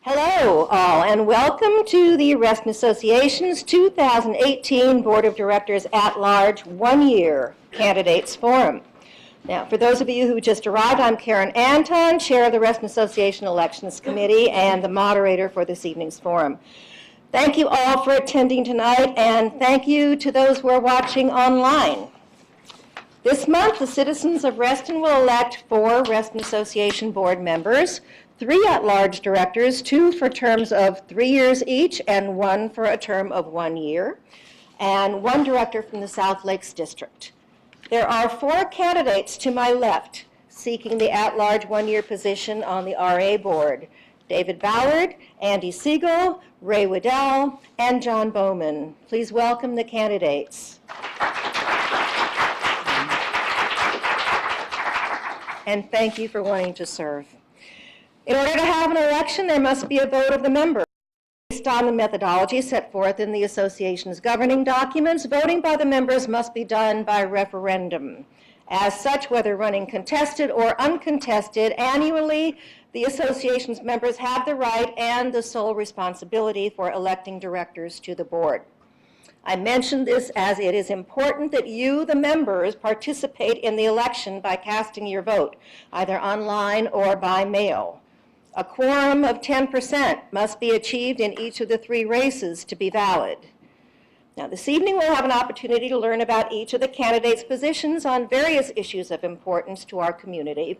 Hello, all, and welcome to the Reston Association's 2018 Board of Directors at-large one-year Candidates Forum. Now, for those of you who just arrived, I'm Karen Anton, Chair of the Reston Association Elections Committee and the moderator for this evening's forum. Thank you all for attending tonight, and thank you to those who are watching online. This month, the citizens of Reston will elect 4 Reston Association board members, 3 at-large directors, 2 for terms of 3 years each, and 1 for a term of 1 year, and 1 director from the South Lakes District. There are 4 candidates to my left seeking the at-large one-year position on the RA board: David Ballard, Andy Siegel, Ray Waddell, and John Bowman. Please welcome the candidates. And thank you for wanting to serve. In order to have an election, there must be a vote of the members. Based on the methodology set forth in the association's governing documents, voting by the members must be done by referendum. As such, whether running contested or uncontested, annually, the association's members have the right and the sole responsibility for electing directors to the board. I mention this as it is important that you, the members, participate in the election by casting your vote, either online or by mail. A quorum of 10% must be achieved in each of the 3 races to be valid. Now, this evening we'll have an opportunity to learn about each of the candidates' positions on various issues of importance to our community.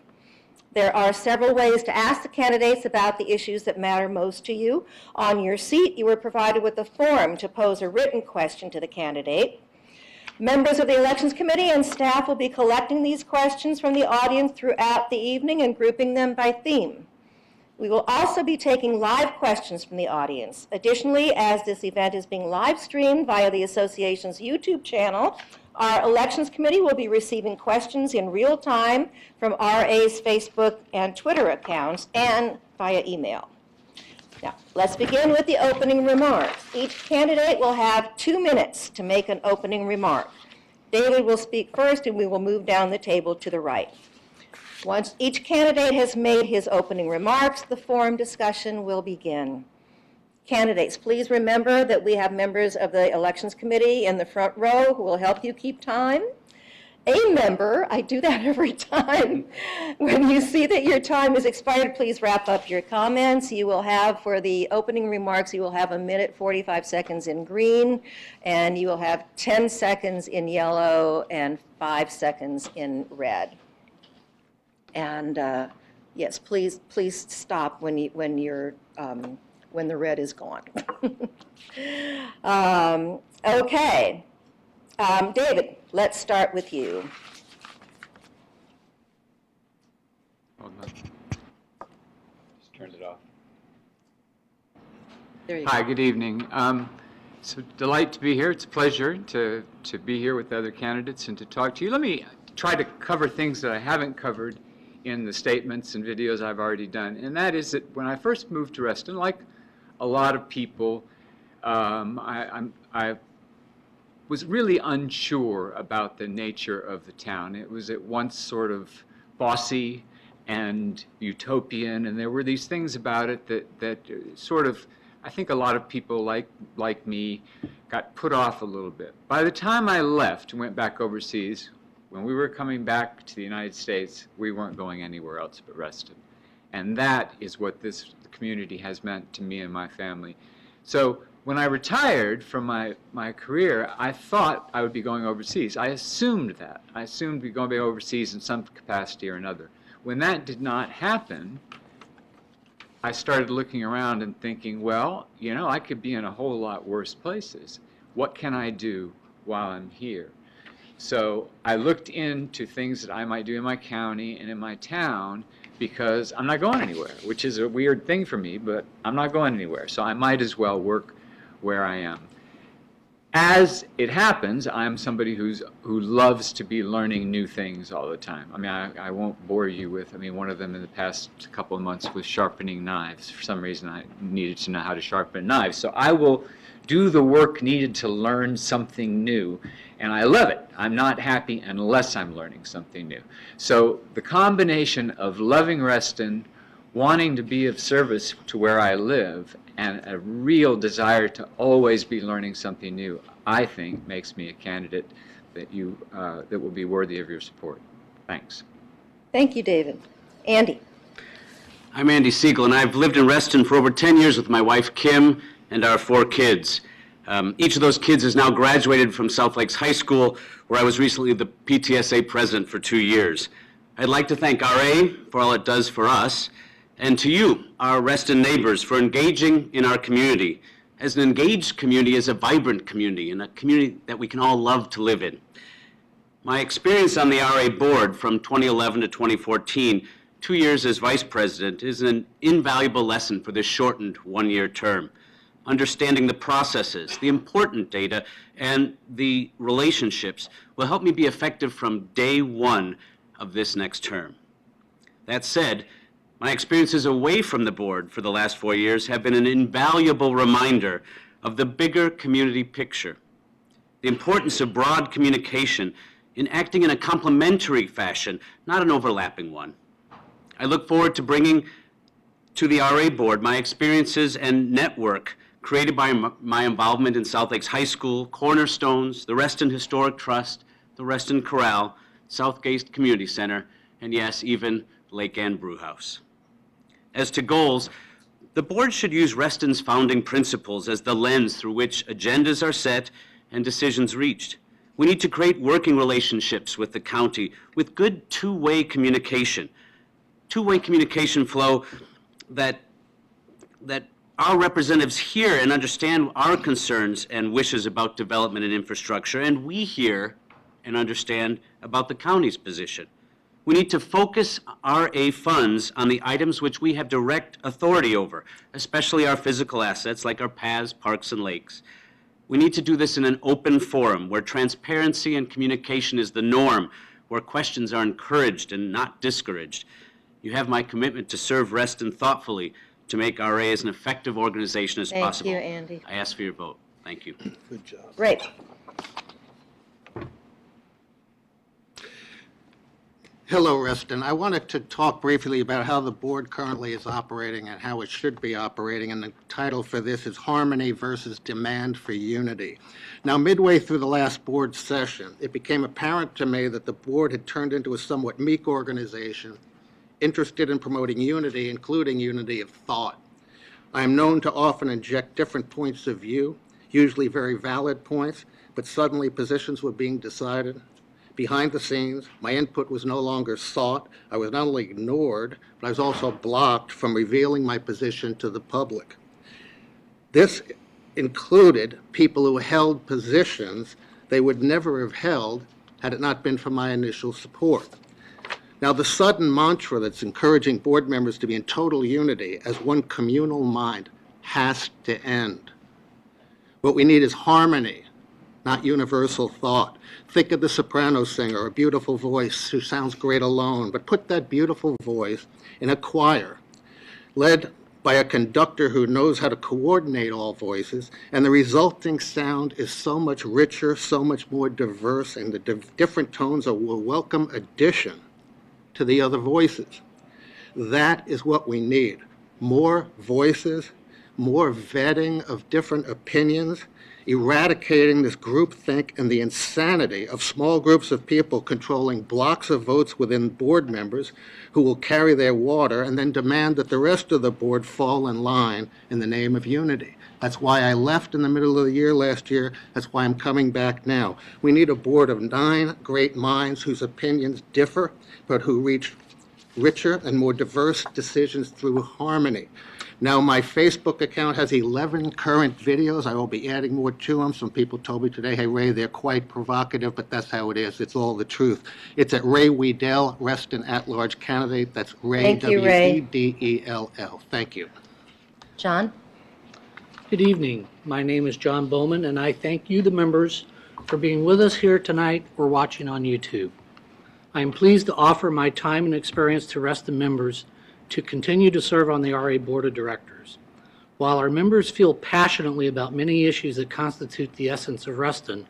There are several ways to ask the candidates about the issues that matter most to you. On your seat, you were provided with a form to pose a written question to the candidate. Members of the Elections Committee and staff will be collecting these questions from the audience throughout the evening and grouping them by theme. We will also be taking live questions from the audience. Additionally, as this event is being live streamed via the association's YouTube channel, our Elections Committee will be receiving questions in real time from RA's Facebook and Twitter accounts and via email. Now, let's begin with the opening remarks. Each candidate will have 2 minutes to make an opening remark. David will speak first, and we will move down the table to the right. Once each candidate has made his opening remarks, the forum discussion will begin. Candidates, please remember that we have members of the Elections Committee in the front row who will help you keep time. A member, I do that every time. When you see that your time is expired, please wrap up your comments. You will have, for the opening remarks, you will have 1 minute 45 seconds in green, and you will have 10 seconds in yellow and 5 seconds in red. And yes, please stop when the red is gone. Okay, David, let's start with you. Hold on. Just turned it off. There you Hi, go. good evening. It's a delight to be here. It's a pleasure to be here with other candidates and to talk to you. Let me try to cover things that I haven't covered in the statements and videos I've already done. And that is that when I first moved to Reston, like a lot of people, I was really unsure about the nature of the town. It was at once sort of bossy and utopian, and there were these things about it that sort of, I think a lot of people like me got put off a little bit. By the time I left and went back overseas, when we were coming back to the United States, we weren't going anywhere else but Reston. And that is what this community has meant to me and my family. So when I retired from my career, I thought I would be going overseas. I assumed that. I assumed we'd be going overseas in some capacity or another. When that did not happen, I started looking around and thinking, well, you know, I could be in a whole lot worse places. What can I do while I'm here? So I looked into things that I might do in my county and in my town, because I'm not going anywhere, which is a weird thing for me, but I'm not going anywhere. So I might as well work where I am. As it happens, I'm somebody who loves to be learning new things all the time. I mean, I won't bore you with, one of them in the past couple of months was sharpening knives. For some reason, I needed to know how to sharpen knives. So I will do the work needed to learn something new, and I love it. I'm not happy unless I'm learning something new. So the combination of loving Reston wanting to be of service to where I live and a real desire to always be learning something new, I think makes me a candidate that will be worthy of your support. Thanks. Thank you, David. Andy? I'm Andy Siegel, and I've lived in Reston for over 10 years with my wife, Kim, and our 4 kids. Each of those kids is now graduated from South Lakes High School, where I was recently the PTSA president for 2 years. I'd like to thank RA for all it does for us, and to you, our Reston neighbors, for engaging in our community. As an engaged community is a vibrant community, and a community that we can all love to live in. My experience on the RA board from 2011 to 2014, 2 years as vice president, is an invaluable lesson for this shortened 1-year term. Understanding the processes, the important data, and the relationships will help me be effective from day one of this next term. That said, my experiences away from the board for the last 4 years have been an invaluable reminder of the bigger community picture, the importance of broad communication in acting in a complementary fashion, not an overlapping one. I look forward to bringing to the RA board my experiences and network created by my involvement in South Lakes High School, Cornerstones, the Reston Historic Trust, the Reston Corral, Southgate Community Center, and yes, even Lake Ann Brewhouse. As to goals, the board should use Reston's founding principles as the lens through which agendas are set and decisions reached. We need to create working relationships with the county with good two-way communication flow that our representatives hear and understand our concerns and wishes about development and infrastructure, and we hear and understand about the county's position. We need to focus RA funds on the items which we have direct authority over, especially our physical assets like our paths, parks, and lakes. We need to do this in an open forum where transparency and communication is the norm, where questions are encouraged and not discouraged. You have my commitment to serve Reston thoughtfully to make RA as an effective organization as possible. Thank you, Andy. I ask for your vote. Thank you. Good job. Great. Hello, Reston. I wanted to talk briefly about how the board currently is operating and how it should be operating, and the title for this is Harmony versus Demand for Unity. Now, midway through the last board session, it became apparent to me that the board had turned into a somewhat meek organization interested in promoting unity, including unity of thought. I am known to often inject different points of view, usually very valid points, but suddenly positions were being decided. Behind the scenes, my input was no longer sought. I was not only ignored, but I was also blocked from revealing my position to the public. This included people who held positions they would never have held had it not been for my initial support. Now, the sudden mantra that's encouraging board members to be in total unity as one communal mind has to end. What we need is harmony, not universal thought. Think of the soprano singer, a beautiful voice who sounds great alone, but put that beautiful voice in a choir, led by a conductor who knows how to coordinate all voices, and the resulting sound is so much richer, so much more diverse, and the different tones are a welcome addition to the other voices. That is what we need. More voices, more vetting of different opinions, eradicating this groupthink and the insanity of small groups of people controlling blocks of votes within board members who will carry their water and then demand that the rest of the board fall in line in the name of unity. That's why I left in the middle of the year last year. That's why I'm coming back now. We need a board of 9 great minds whose opinions differ, but who reach richer and more diverse decisions through harmony. Now, my Facebook account has 11 current videos. I will be adding more to them. Some people told me today, hey, Ray, they're quite provocative, but that's how it is. It's all the truth. It's at Ray Wedell, Reston at-large candidate. That's Ray, Thank you, Ray. W-E-D-E-L-L. Thank you. John? Good evening. My name is John Bowman, and I thank you, the members, for being with us here tonight or watching on YouTube. I am pleased to offer my time and experience to Reston members to continue to serve on the RA Board of Directors. While our members feel passionately about many issues that constitute the essence of Reston,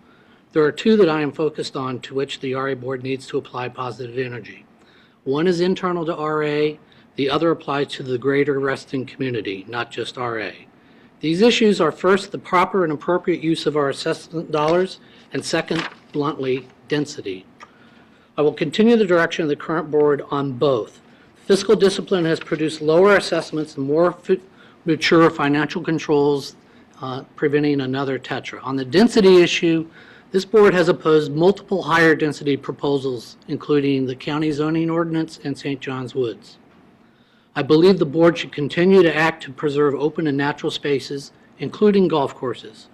there are 2 that I am focused on to which the RA Board needs to apply positive energy. One is internal to RA, The other applies to the greater Reston community, not just RA. These issues are first, the proper and appropriate use of our assessment dollars, and second, bluntly, density. I will continue the direction of the current board on both. Fiscal discipline has produced lower assessments and more mature financial controls, preventing another tetra. On the density issue, this board has opposed multiple higher density proposals, including the county zoning ordinance and St. John's Woods. I believe the board should continue to act to preserve open and natural spaces, including golf courses.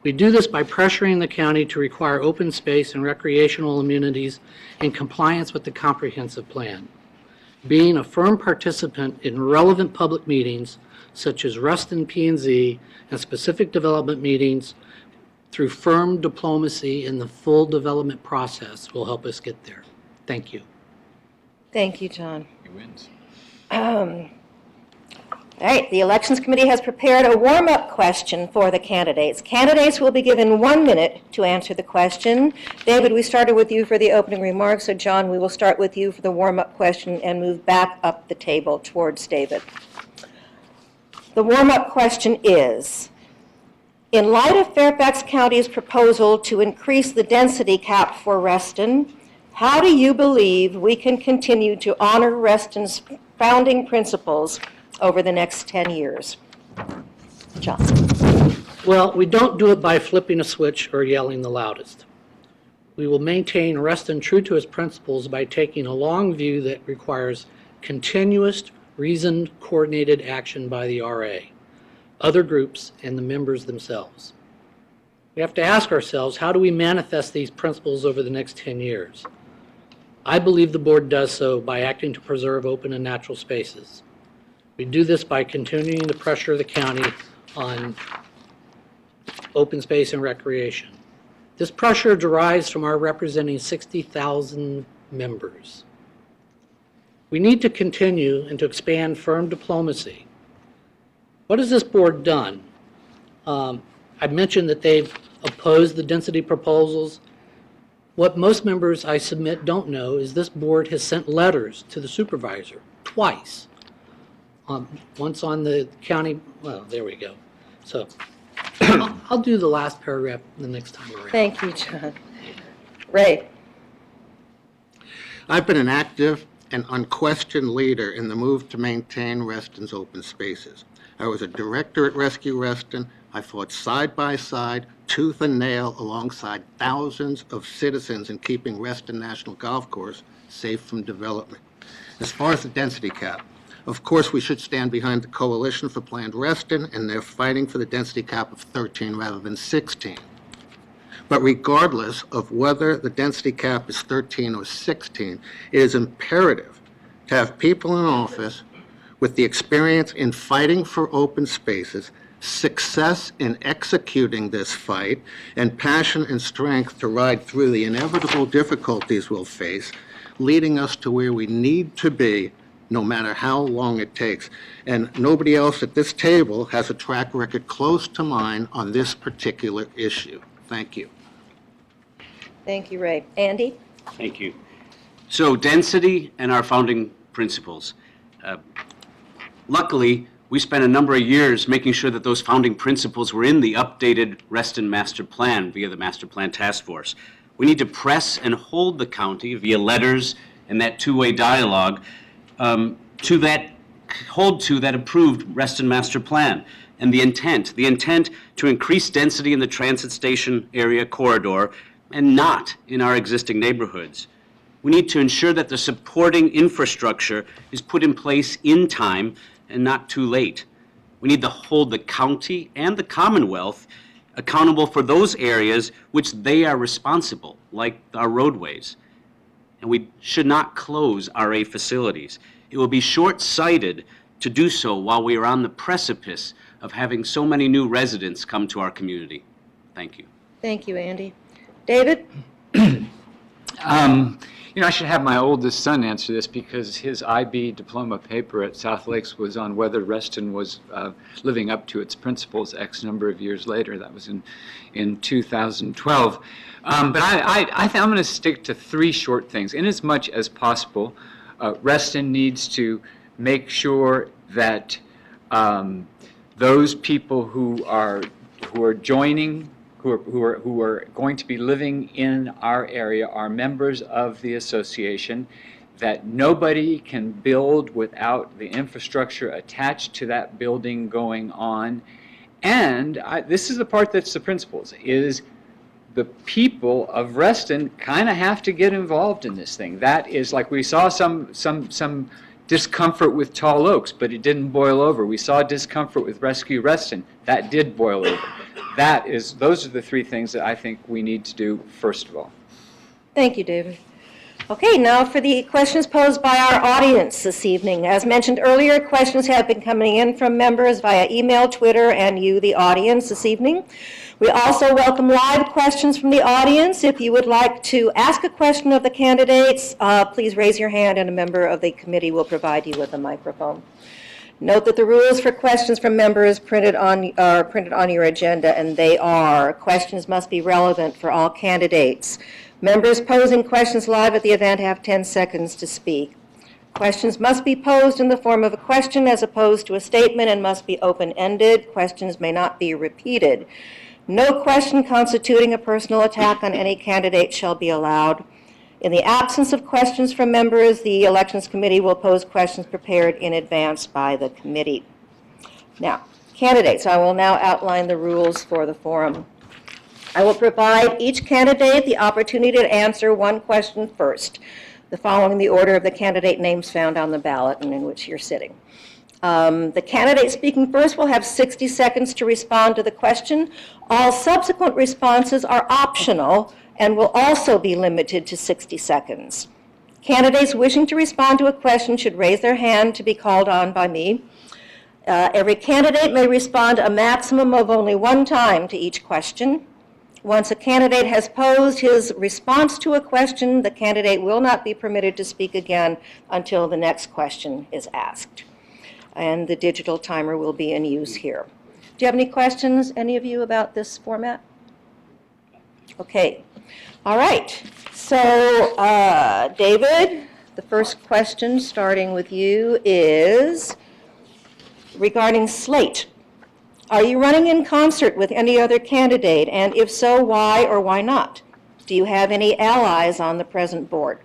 We do this by pressuring the county to require open space and recreational amenities in compliance with the comprehensive plan. Being a firm participant in relevant public meetings, such as Reston P&Z and specific development meetings, through firm diplomacy in the full development process will help us get there. Thank you. Thank you, John. He wins. All right, the Elections Committee has prepared a warm-up question for the candidates. Candidates will be given 1 minute to answer the question. David, we started with you for the opening remarks, so John, we will start with you for the warm-up question and move back up the table towards David. The warm-up question is, in light of Fairfax County's proposal to increase the density cap for Reston, how do you believe we can continue to honor Reston's founding principles over the next 10 years? John. Well, we don't do it by flipping a switch or yelling the loudest. We will maintain Reston true to its principles by taking a long view that requires continuous, reasoned, coordinated action by the RA, other groups, and the members themselves. We have to ask ourselves, how do we manifest these principles over the next 10 years? I believe the board does so by acting to preserve open and natural spaces. We do this by continuing to pressure the county on open space and recreation. This pressure derives from our representing 60,000 members. We need to continue and to expand firm diplomacy. What has this board done? I mentioned that they've opposed the density proposals. What most members I submit don't know is this board has sent letters to the supervisor twice. Once on the county, well, there we go. So I'll do the last paragraph the next time around. Thank you, John. Ray. I've been an active and unquestioned leader in the move to maintain Reston's open spaces. I was a director at Rescue Reston. I fought side by side, tooth and nail, alongside thousands of citizens in keeping Reston National Golf Course safe from development. As far as the density cap, of course, we should stand behind the Coalition for Planned Reston, and they're fighting for the density cap of 13 rather than 16. But regardless of whether the density cap is 13 or 16, it is imperative to have people in office with the experience in fighting for open spaces, success in executing this fight, and passion and strength to ride through the inevitable difficulties we'll face, leading us to where we need to be, no matter how long it takes. And nobody else at this table has a track record close to mine on this particular issue. Thank you. Thank you, Ray. Andy? Thank you. So density and our founding principles. Luckily, we spent a number of years making sure that those founding principles were in the updated Reston Master Plan via the Master Plan Task Force. We need to press and hold the county via letters and that two-way dialogue to that approved Reston Master Plan. And the intent to increase density in the transit station area corridor and not in our existing neighborhoods. We need to ensure that the supporting infrastructure is put in place in time and not too late. We need to hold the county and the Commonwealth accountable for those areas which they are responsible, like our roadways. And we should not close RA facilities. It will be short-sighted to do so while we are on the precipice of having so many new residents come to our community. Thank you. Thank you, Andy. David? I should have my oldest son answer this because his IB diploma paper at South Lakes was on whether Reston was living up to its principles X number of years later. That was in 2012. But I think I'm going to stick to three short things. In as much as possible, Reston needs to make sure that those people who are joining, who are going to be living in our area are members of the association, that nobody can build without the infrastructure attached to that building going on. And this is the part that's the principles, is the people of Reston kind of have to get involved in this thing. That is, like, we saw some discomfort with Tall Oaks, but it didn't boil over. We saw discomfort with Rescue Reston. That did boil over. Those are the three things that I think we need to do first of all. Thank you, David. Okay, now for the questions posed by our audience this evening. As mentioned earlier, questions have been coming in from members via email, Twitter, and you, the audience, this evening. We also welcome live questions from the audience. If you would like to ask a question of the candidates, please raise your hand and a member of the committee will provide you with a microphone. Note that the rules for questions from members are printed on your agenda, and they are: questions must be relevant for all candidates. Members posing questions live at the event have 10 seconds to speak. Questions must be posed in the form of a question as opposed to a statement and must be open-ended. Questions may not be repeated. No question constituting a personal attack on any candidate shall be allowed. In the absence of questions from members, the Elections Committee will pose questions prepared in advance by the committee. Now, candidates, I will now outline the rules for the forum. I will provide each candidate the opportunity to answer one question first, following the order of the candidate names found on the ballot and in which you're sitting. The candidate speaking first will have 60 seconds to respond to the question. All subsequent responses are optional and will also be limited to 60 seconds. Candidates wishing to respond to a question should raise their hand to be called on by me. Every candidate may respond a maximum of only one time to each question. Once a candidate has posed his response to a question, the candidate will not be permitted to speak again until the next question is asked. And the digital timer will be in use here. Do you have any questions, any of you, about this format? Okay. All right. So, David, the first question, starting with you, is regarding slate. Are you running in concert with any other candidate? And if so, why or why not? Do you have any allies on the present board?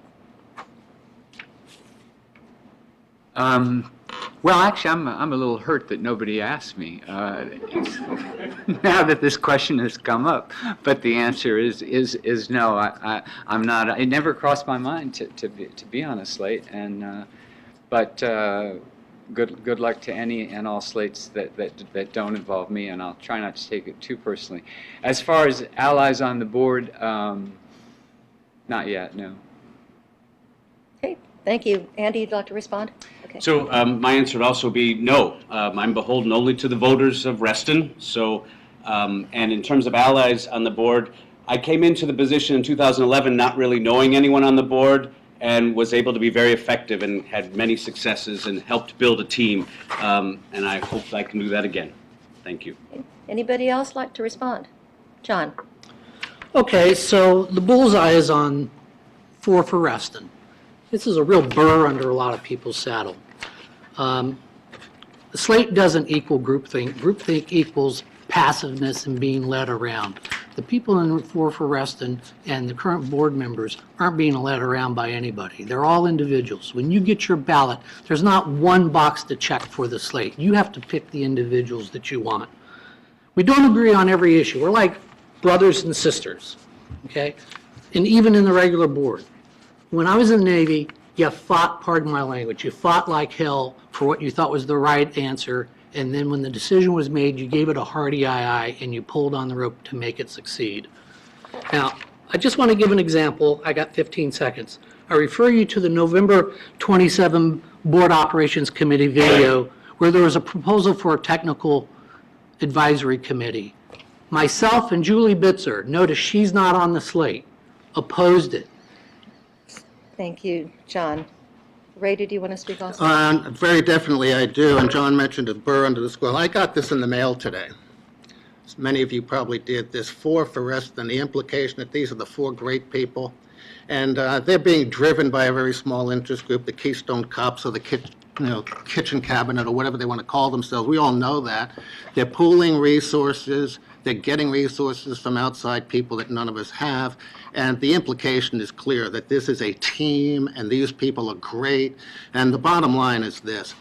Well, actually, I'm a little hurt that nobody asked me now that this question has come up. But the answer is no. I'm not. It never crossed my mind to be on a slate. And but good luck to any and all slates that don't involve me. And I'll try not to take it too personally. As far as allies on the board, not yet. No. Okay. Thank you. Andy, you'd like to respond? Okay. So my answer would also be no. I'm beholden only to the voters of Reston. So, and in terms of allies on the board, I came into the position in 2011 not really knowing anyone on the board and was able to be very effective and had many successes and helped build a team. And I hope I can do that again. Thank you. Anybody else like to respond? John? Okay, so the bullseye is on for Reston. This is a real burr under a lot of people's saddle. The slate doesn't equal groupthink. Groupthink equals passiveness and being led around. The people in for Reston and the current board members aren't being led around by anybody. They're all individuals. When you get your ballot, there's not one box to check for the slate. You have to pick the individuals that you want. We don't agree on every issue. We're like brothers and sisters, okay? And even in the regular board. When I was in the Navy, you fought, pardon my language, you fought like hell for what you thought was the right answer, and then when the decision was made, you gave it a hearty aye, and you pulled on the rope to make it succeed. Now, I just want to give an example. I got 15 seconds. I refer you to the November 27 Board Operations Committee video where there was a proposal for a technical advisory committee. Myself and Julie Bitzer, notice she's not on the slate, opposed it. Thank you, John. Ray, did you want to speak also? Very definitely I do, and John mentioned a burr under the squirrel. I got this in the mail today. As many of you probably did. This for Reston, the implication that these are the four great people, and they're being driven by a very small interest group, the Keystone Cops or the kitchen cabinet or whatever they want to call themselves. We all know that. They're pooling resources. They're getting resources from outside people that none of us have. And the implication is clear that this is a team and these people are great. And the bottom line is this.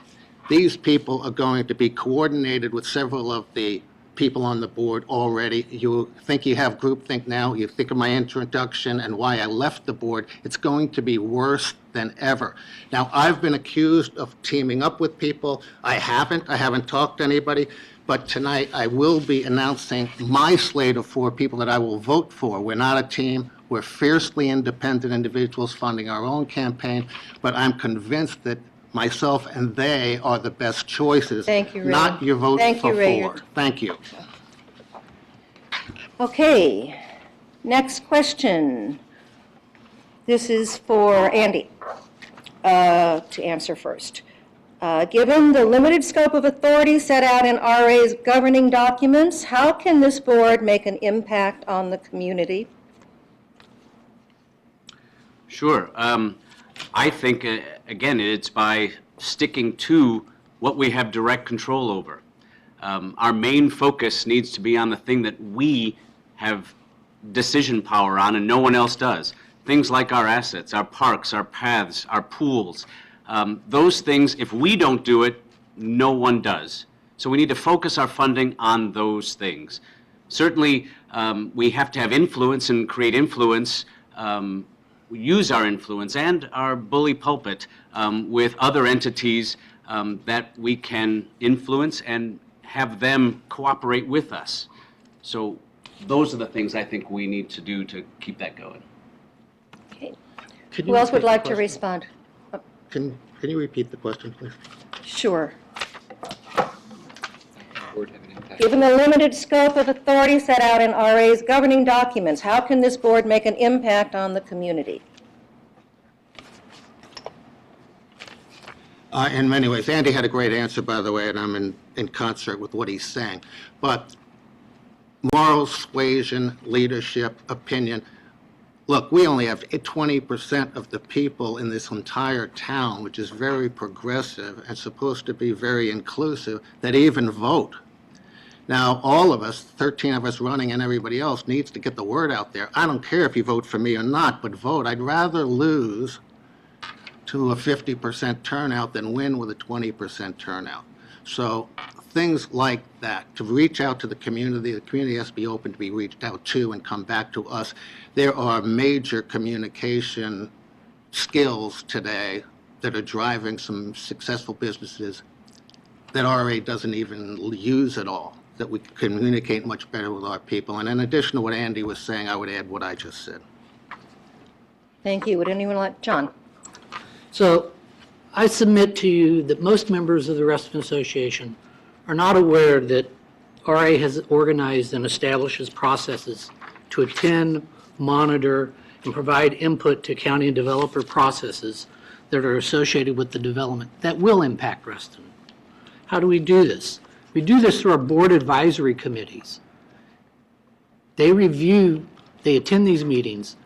These people are going to be coordinated with several of the people on the board already. You think you have groupthink now. You think of my introduction and why I left the board. It's going to be worse than ever. Now, I've been accused of teaming up with people. I haven't talked to anybody. But tonight, I will be announcing my slate of 4 people that I will vote for. We're not a team. We're fiercely independent individuals funding our own campaign. But I'm convinced that myself and they are the best choices. Thank you, Ray. Not your vote Thank for you, Ray. 4. Thank you. Okay, next question. This is for Andy to answer first. Given the limited scope of authority set out in RA's governing documents, how can this board make an impact on the community? Sure. I think, again, it's by sticking to what we have direct control over. Our main focus needs to be on the thing that we have decision power on and no one else does. Things like our assets, our parks, our paths, our pools. Those things, if we don't do it, no one does. So we need to focus our funding on those things. Certainly, we have to have influence and create influence. We use our influence and our bully pulpit with other entities that we can influence and have them cooperate with us. So those are the things I think we need to do to keep that going. Okay. Can Who you else would repeat the like to question? respond? Can you repeat the question, please? Sure. Board have an impact. Given the limited scope of authority set out in RA's governing documents, how can this board make an impact on the community? In many ways. Andy had a great answer, by the way, and I'm in concert with what he's saying. But moral suasion, leadership, opinion. Look, we only have 20% of the people in this entire town, which is very progressive and supposed to be very inclusive, that even vote. Now, all of us, 13 of us running and everybody else, needs to get the word out there. I don't care if you vote for me or not, but vote. I'd rather lose to a 50% turnout than win with a 20% turnout. So things like that, to reach out to the community has to be open to be reached out to and come back to us. There are major communication skills today that are driving some successful businesses that RA doesn't even use at all, that we communicate much better with our people. And in addition to what Andy was saying, I would add what I just said. Thank you. Would anyone like, John? So I submit to you that most members of the Reston Association are not aware that RA has organized and establishes processes to attend, monitor, and provide input to county and developer processes that are associated with the development that will impact Reston. How do we do this? We do this through our board advisory committees. They attend these meetings,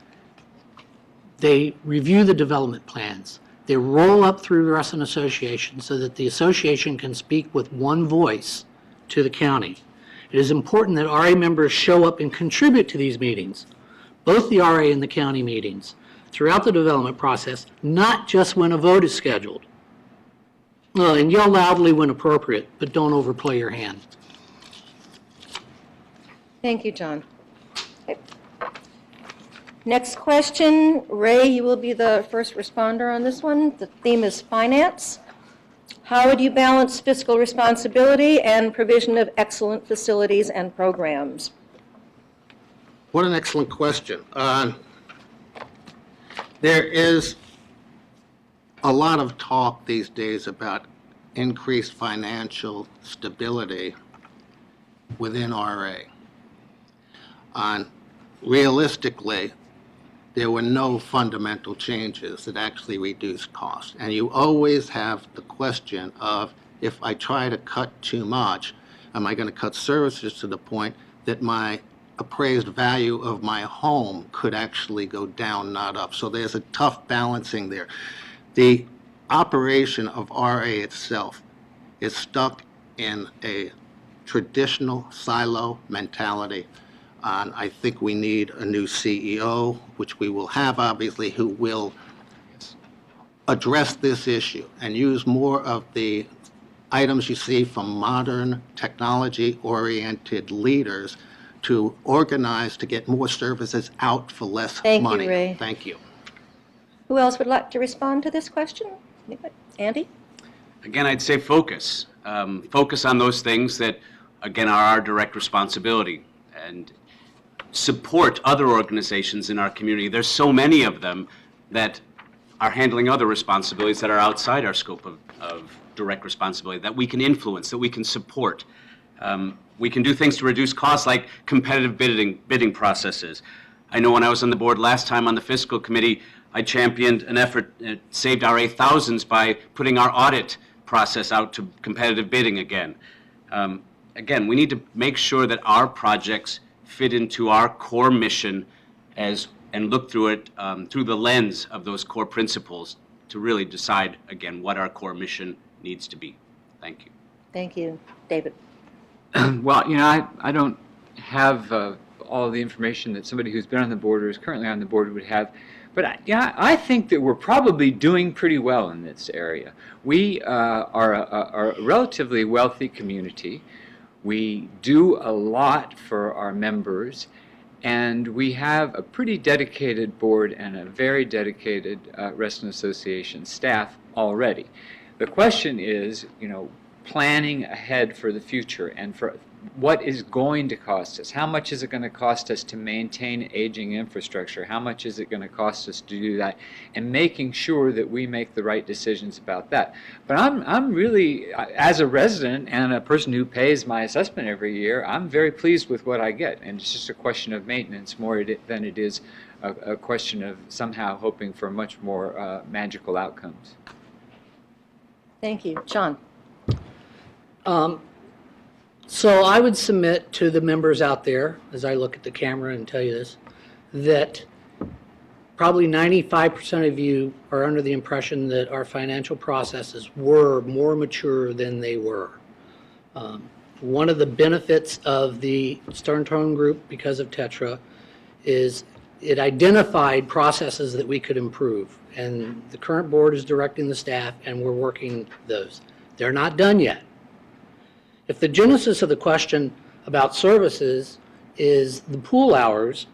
they review the development plans, they roll up through the Reston Association so that the association can speak with one voice to the county. It is important that RA members show up and contribute to these meetings, both the RA and the county meetings, throughout the development process, not just when a vote is scheduled. And yell loudly when appropriate, but don't overplay your hand. Thank you, John. Okay. Next question. Ray, you will be the first responder on this one. The theme is finance. How would you balance fiscal responsibility and provision of excellent facilities and programs? What an excellent question. There is a lot of talk these days about increased financial stability within RA. Realistically, there were no fundamental changes that actually reduced costs. And you always have the question of, if I try to cut too much, am I going to cut services to the point that my appraised value of my home could actually go down, not up? So there's a tough balancing there. The operation of RA itself is stuck in a traditional silo mentality. And I think we need a new CEO, which we will have, obviously, who will address this issue and use more of the items you see from modern technology-oriented leaders to organize to get more services out for less Thank you, money. Ray. Thank you. Who else would like to respond to this question? Anybody? Andy? Again, I'd say focus. Focus on those things that, again, are our direct responsibility, and support other organizations in our community. There's so many of them that are handling other responsibilities that are outside our scope of direct responsibility, that we can influence, that we can support. We can do things to reduce costs like competitive bidding processes. I know when I was on the board last time on the Fiscal Committee, I championed an effort that saved RA thousands by putting our audit process out to competitive bidding again. Again, we need to make sure that our projects fit into our core mission and look through it through the lens of those core principles to really decide, again, what our core mission needs to be. Thank you. Thank you. David? Well, I don't have all the information that somebody who's been on the board or is currently on the board would have. But I think that we're probably doing pretty well in this area. We are a relatively wealthy community. We do a lot for our members, and we have a pretty dedicated board and a very dedicated Reston Association staff already. The question is, planning ahead for the future and for what is going to cost us. How much is it going to cost us to maintain aging infrastructure? How much is it going to cost us to do that? And making sure that we make the right decisions about that. But I'm really, as a resident and a person who pays my assessment every year, I'm very pleased with what I get. And it's just a question of maintenance more than it is a question of somehow hoping for much more magical outcomes. Thank you. John? So I would submit to the members out there, as I look at the camera and tell you this, that probably 95% of you are under the impression that our financial processes were more mature than they were. One of the benefits of the Stern Tone Group, because of Tetra, is it identified processes that we could improve. And the current board is directing the staff, and we're working those. They're not done yet. If the genesis of the question about services is the pool hours,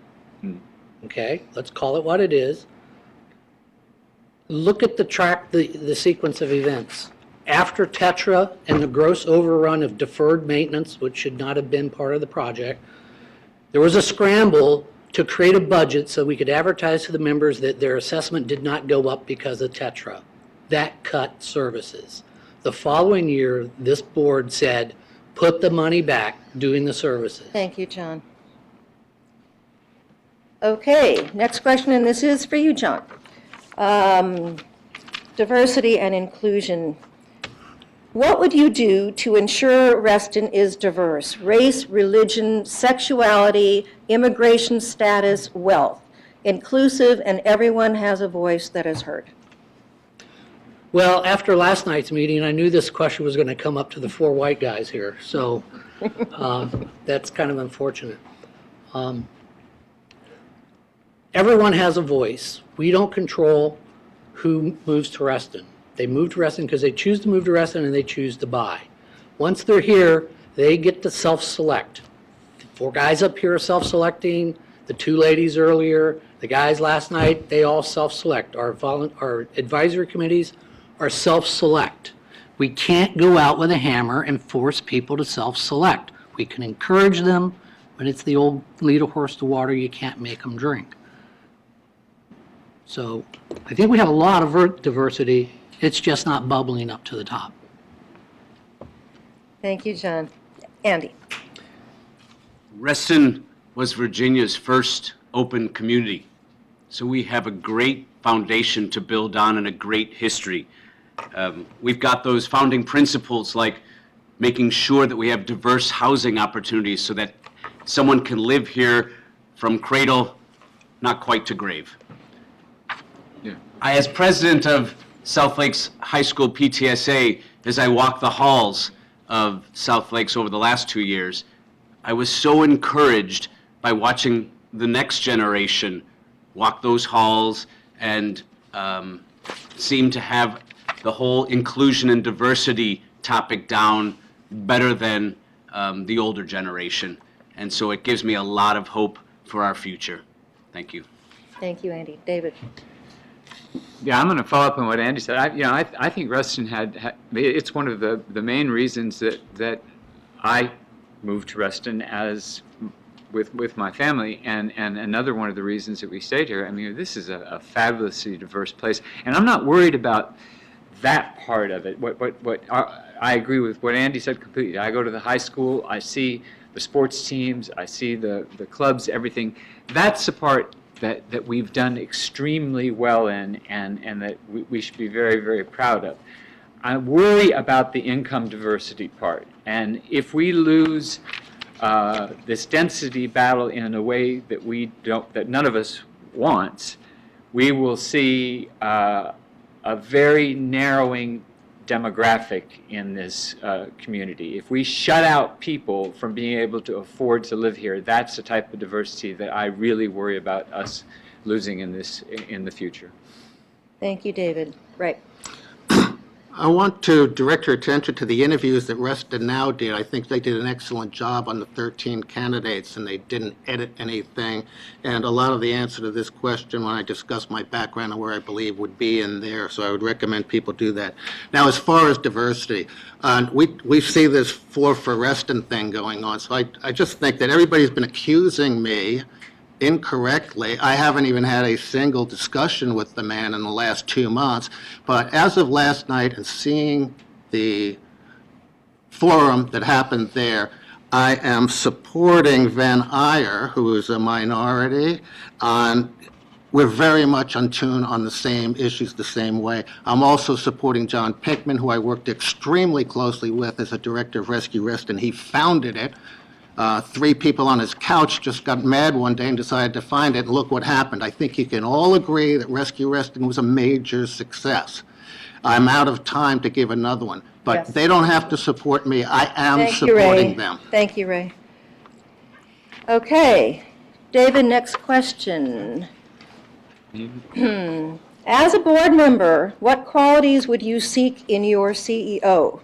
okay, let's call it what it is. Look at the sequence of events. After Tetra and the gross overrun of deferred maintenance, which should not have been part of the project, there was a scramble to create a budget so we could advertise to the members that their assessment did not go up because of Tetra. That cut services. The following year, this board said, put the money back doing the services. Thank you, John. Okay, next question, and this is for you, John. Diversity and inclusion. What would you do to ensure Reston is diverse? Race, religion, sexuality, immigration status, wealth. Inclusive, and everyone has a voice that is heard. Well, after last night's meeting, I knew this question was going to come up to the four white guys here, so that's kind of unfortunate. Everyone has a voice. We don't control who moves to Reston. They move to Reston because they choose to move to Reston and they choose to buy. Once they're here, they get to self-select. The four guys up here are self-selecting, the two ladies earlier, the guys last night, they all self-select. Our advisory committees are self-select. We can't go out with a hammer and force people to self-select. We can encourage them, but it's the old lead a horse to water, you can't make them drink. So I think we have a lot of diversity. It's just not bubbling up to the top. Thank you, John. Andy? Reston was Virginia's first open community, so we have a great foundation to build on and a great history. We've got those founding principles like making sure that we have diverse housing opportunities so that someone can live here from cradle, not quite to grave. Yeah. As president of South Lakes High School PTSA, as I walked the halls of South Lakes over the last 2 years, I was so encouraged by watching the next generation walk those halls and seem to have the whole inclusion and diversity topic down better than the older generation. And so it gives me a lot of hope for our future. Thank you. Thank you, Andy. David? Yeah, I'm going to follow up on what Andy said. I think Reston it's one of the main reasons that I moved to Reston with my family, and another one of the reasons that we stayed here. I mean, this is a fabulously diverse place, and I'm not worried about that part of it. I agree with what Andy said completely. I go to the high school, I see the sports teams, I see the clubs, everything. That's the part that we've done extremely well in, and that we should be very, very proud of. I worry about the income diversity part, and if we lose this density battle in a way that none of us wants, we will see a very narrowing demographic in this community. If we shut out people from being able to afford to live here, that's the type of diversity that I really worry about us losing in the future. Thank you, David. Right. I want to direct your attention to the interviews that Reston Now did. I think they did an excellent job on the 13 candidates, and they didn't edit anything. And a lot of the answer to this question, when I discuss my background and where I believe would be in there, so I would recommend people do that. Now, as far as diversity, we see this for Reston thing going on, so I just think that everybody's been accusing me incorrectly. I haven't even had a single discussion with the man in the last 2 months, but as of last night and seeing the forum that happened there, I am supporting Van Ayer, who is a minority, we're very much in tune on the same issues the same way. I'm also supporting John Pinkman, who I worked extremely closely with as a director of Rescue Reston. He founded it. 3 people on his couch just got mad one day and decided to find it, and look what happened. I think you can all agree that Rescue Reston was a major success. I'm out of time to give another one, but Yes. they don't have to support me. I am Thank you, Ray. supporting them. Thank you, Ray. Okay. David, next question. As a board member, what qualities would you seek in your CEO?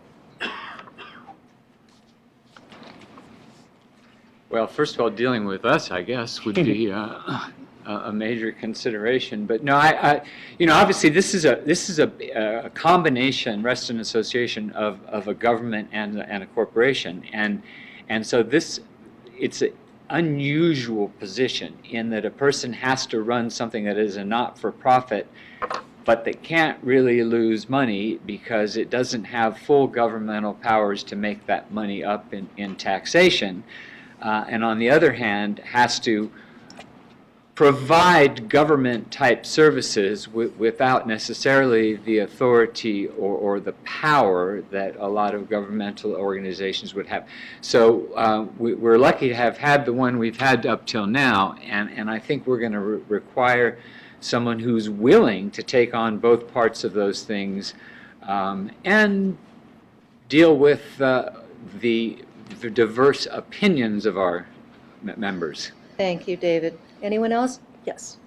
Well, first of all, dealing with us, I guess, would be a major consideration. But no, obviously, this is a combination, Reston Association, of a government and a corporation, and so it's an unusual position in that a person has to run something that is a not-for-profit, but that can't really lose money because it doesn't have full governmental powers to make that money up in taxation. And on the other hand, has to provide government-type services without necessarily the authority or the power that a lot of governmental organizations would have. So we're lucky to have had the one we've had up till now, and I think we're going to require someone who's willing to take on both parts of those things and deal with the diverse opinions of our members. Thank you, David. Anyone else? Yes.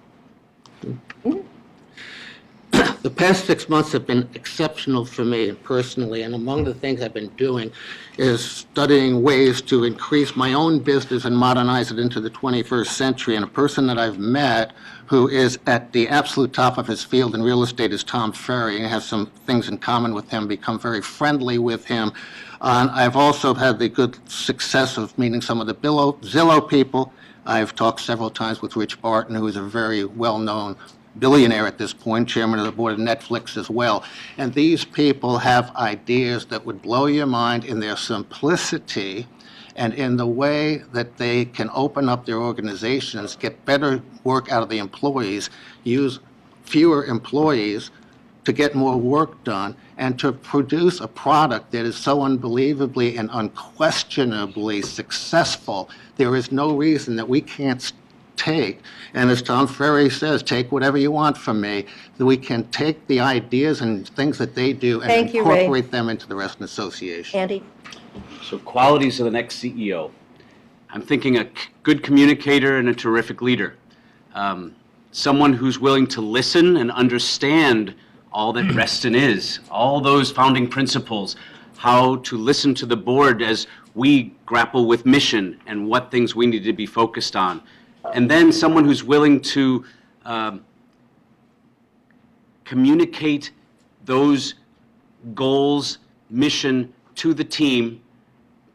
The past 6 months have been exceptional for me personally, and among the things I've been doing is studying ways to increase my own business and modernize it into the 21st century. And a person that I've met who is at the absolute top of his field in real estate is Tom Ferry, and I have some things in common with him, become very friendly with him. And I've also had the good success of meeting some of the Zillow people. I've talked several times with Rich Barton, who is a very well-known billionaire at this point, chairman of the board of Netflix as well. And these people have ideas that would blow your mind in their simplicity and in the way that they can open up their organizations, get better work out of the employees, use fewer employees to get more work done, and to produce a product that is so unbelievably and unquestionably successful. There is no reason that we can't take. And as Tom Ferry says, take whatever you want from me, that we can take the ideas and things that they do and Thank you, Ray. incorporate them into the Reston Association. Andy? So qualities of the next CEO. I'm thinking a good communicator and a terrific leader. Someone who's willing to listen and understand all that Reston is, all those founding principles, how to listen to the board as we grapple with mission and what things we need to be focused on. And then someone who's willing to communicate those goals, mission to the team,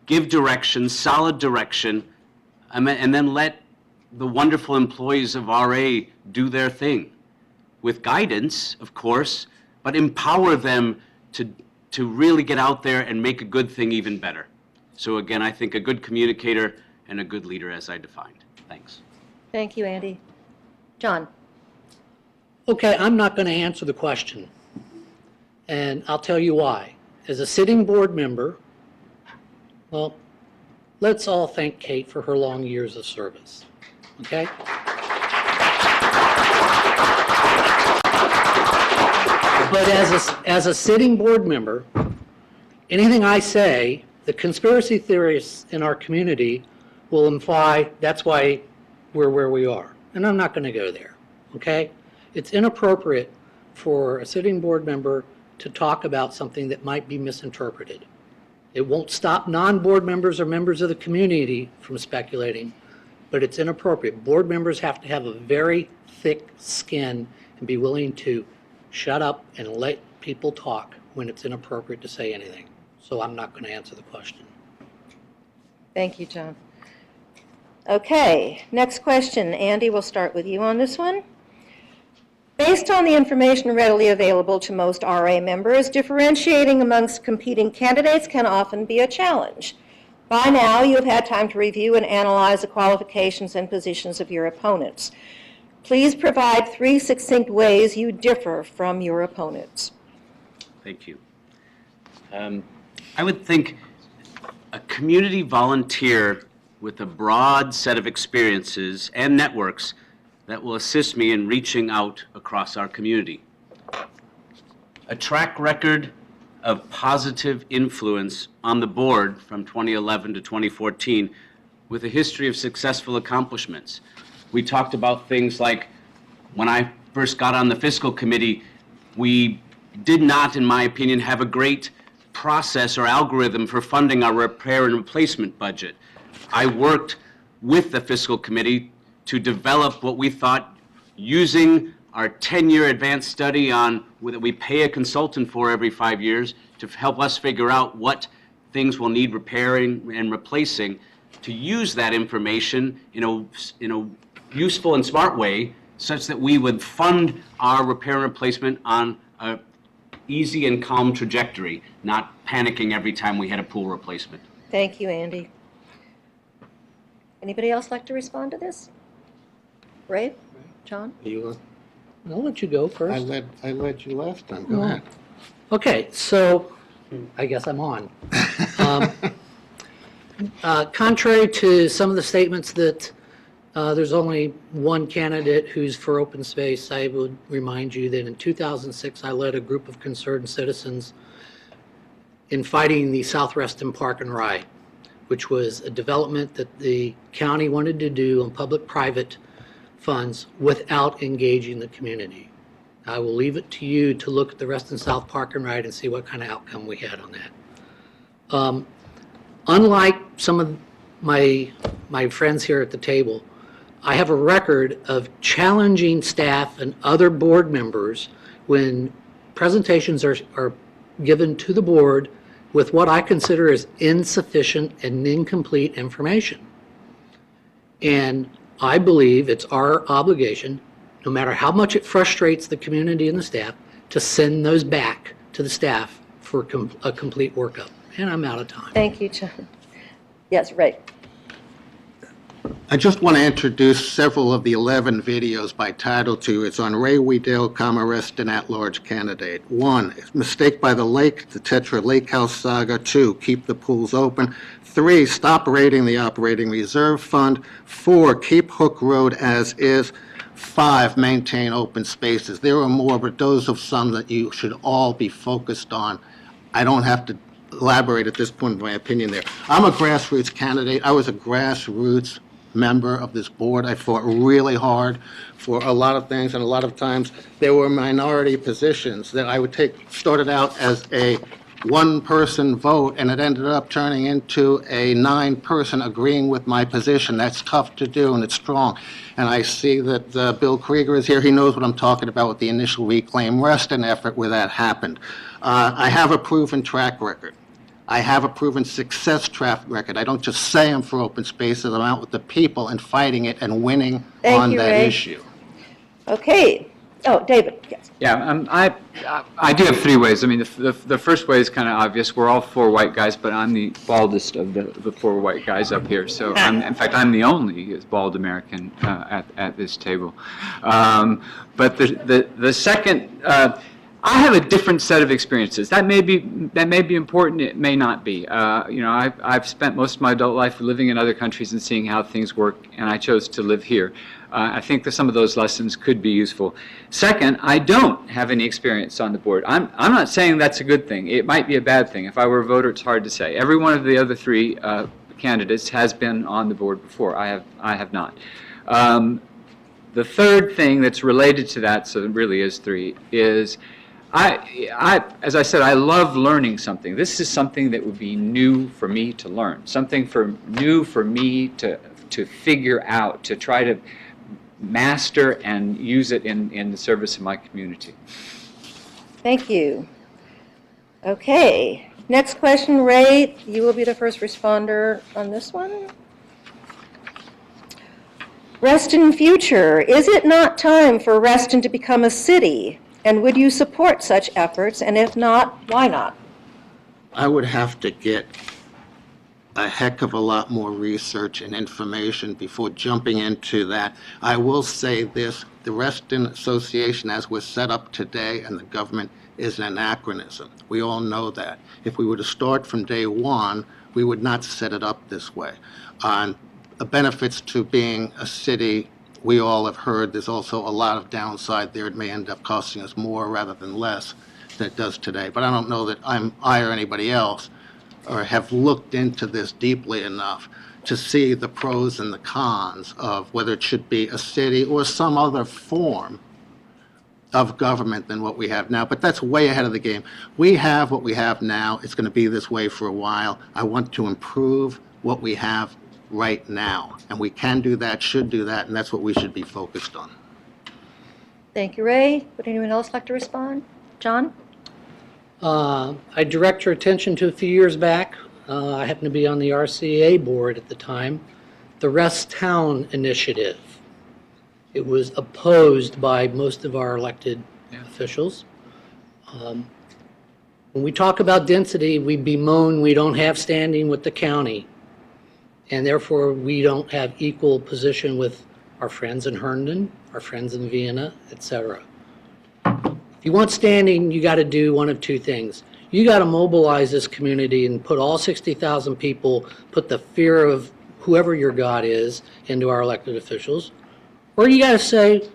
give direction, solid direction, and then let the wonderful employees of RA do their thing with guidance, of course, but empower them to really get out there and make a good thing even better. So again, I think a good communicator and a good leader as I defined. Thanks. Thank you, Andy. John? Okay, I'm not going to answer the question, and I'll tell you why. As a sitting board member, well, let's all thank Kate for her long years of service, okay? But as a sitting board member, anything I say, the conspiracy theorists in our community will imply that's why we're where we are. And I'm not going to go there, okay? It's inappropriate for a sitting board member to talk about something that might be misinterpreted. It won't stop non-board members or members of the community from speculating, but it's inappropriate. Board members have to have a very thick skin and be willing to shut up and let people talk when it's inappropriate to say anything. So I'm not going to answer the question. Thank you, John. Okay, next question. Andy, we'll start with you on this one. Based on the information readily available to most RA members, differentiating amongst competing candidates can often be a challenge. By now, you have had time to review and analyze the qualifications and positions of your opponents. Please provide 3 succinct ways you differ from your opponents. Thank you. I would think a community volunteer with a broad set of experiences and networks that will assist me in reaching out across our community. A track record of positive influence on the board from 2011 to 2014 with a history of successful accomplishments. We talked about things like when I first got on the Fiscal Committee, we did not, in my opinion, have a great process or algorithm for funding our repair and replacement budget. I worked with the Fiscal Committee to develop what we thought, using our 10-year advanced study on that we pay a consultant for every 5 years to help us figure out what things will need repairing and replacing, to use that information in a useful and smart way such that we would fund our repair and replacement on a easy and calm trajectory, not panicking every time we had a pool replacement. Thank you, Andy. Anybody else like to respond to this? Ray? John? I'll let you go first. I led you last time. Go ahead. Okay, so I guess I'm on. Contrary to some of the statements that there's only one candidate who's for open space, I would remind you that in 2006, I led a group of concerned citizens in fighting the South Reston Park and Ride, which was a development that the county wanted to do on public-private funds without engaging the community. I will leave it to you to look at the Reston South Park and Ride and see what kind of outcome we had on that. Unlike some of my friends here at the table, I have a record of challenging staff and other board members when presentations are given to the board with what I consider as insufficient and incomplete information. And I believe it's our obligation, no matter how much it frustrates the community and the staff, to send those back to the staff for a complete workup. And I'm out of time. Thank you, John. Yes, Ray. I just want to introduce several of the 11 videos by title to you. It's on Ray Weedale, Reston at-large candidate. 1, Mistake by the Lake, the Tetra Lake House saga. 2, Keep the Pools Open. 3, Stop Raiding the Operating Reserve Fund. 4, Keep Hook Road as is. 5, Maintain open spaces. There are more, but those are some that you should all be focused on. I don't have to elaborate at this point in my opinion there. I'm a grassroots candidate. I was a grassroots member of this board. I fought really hard for a lot of things, and a lot of times there were minority positions that I would take. Started out as a one-person vote, and it ended up turning into a 9-person agreeing with my position. That's tough to do, and it's strong. And I see that Bill Krieger is here. He knows what I'm talking about with the initial Reclaim Reston effort where that happened. I have a proven track record. I have a proven success track record. I don't just say I'm for open spaces. I'm out with the people and fighting it and winning on that issue. Okay. Oh, David, yes. Yeah, I do have 3 ways. I mean, the first way is kind of obvious. We're all 4 white guys, but I'm the baldest of the 4 white guys up here. So, in fact, I'm the only bald American at this table. But the second, I have a different set of experiences. That may be important. It may not be. I've spent most of my adult life living in other countries and seeing how things work, and I chose to live here. I think that some of those lessons could be useful. Second, I don't have any experience on the board. I'm not saying that's a good thing. It might be a bad thing. If I were a voter, it's hard to say. Every one of the other 3 candidates has been on the board before. I have not. The third thing that's related to that, so it really is 3, is as I said, I love learning something. This is something that would be new for me to learn, something new for me to figure out, to try to master and use it in the service of my community. Thank you. Okay. Next question, Ray. You will be the first responder on this one. Reston future. Is it not time for Reston to become a city? And would you support such efforts? And if not, why not? I would have to get a heck of a lot more research and information before jumping into that. I will say this, the Reston Association as we're set up today and the government is an anachronism. We all know that. If we were to start from day one, we would not set it up this way. The benefits to being a city, we all have heard there's also a lot of downside there. It may end up costing us more rather than less than it does today. But I don't know that I or anybody else or have looked into this deeply enough to see the pros and the cons of whether it should be a city or some other form of government than what we have now. But that's way ahead of the game. We have what we have now. It's going to be this way for a while. I want to improve what we have right now. And we can do that, should do that, and that's what we should be focused on. Thank you, Ray. Would anyone else like to respond? John? I direct your attention to a few years back. I happened to be on the RCA board at the time, the Reston Initiative. It was opposed by most of our elected officials. When we talk about density, we bemoan we don't have standing with the county, and therefore we don't have equal position with our friends in Herndon, our friends in Vienna, etc. If you want standing, you got to do one of 2 things. You got to mobilize this community and put all 60,000 people, put the fear of whoever your God is into our elected officials. Or you got to say,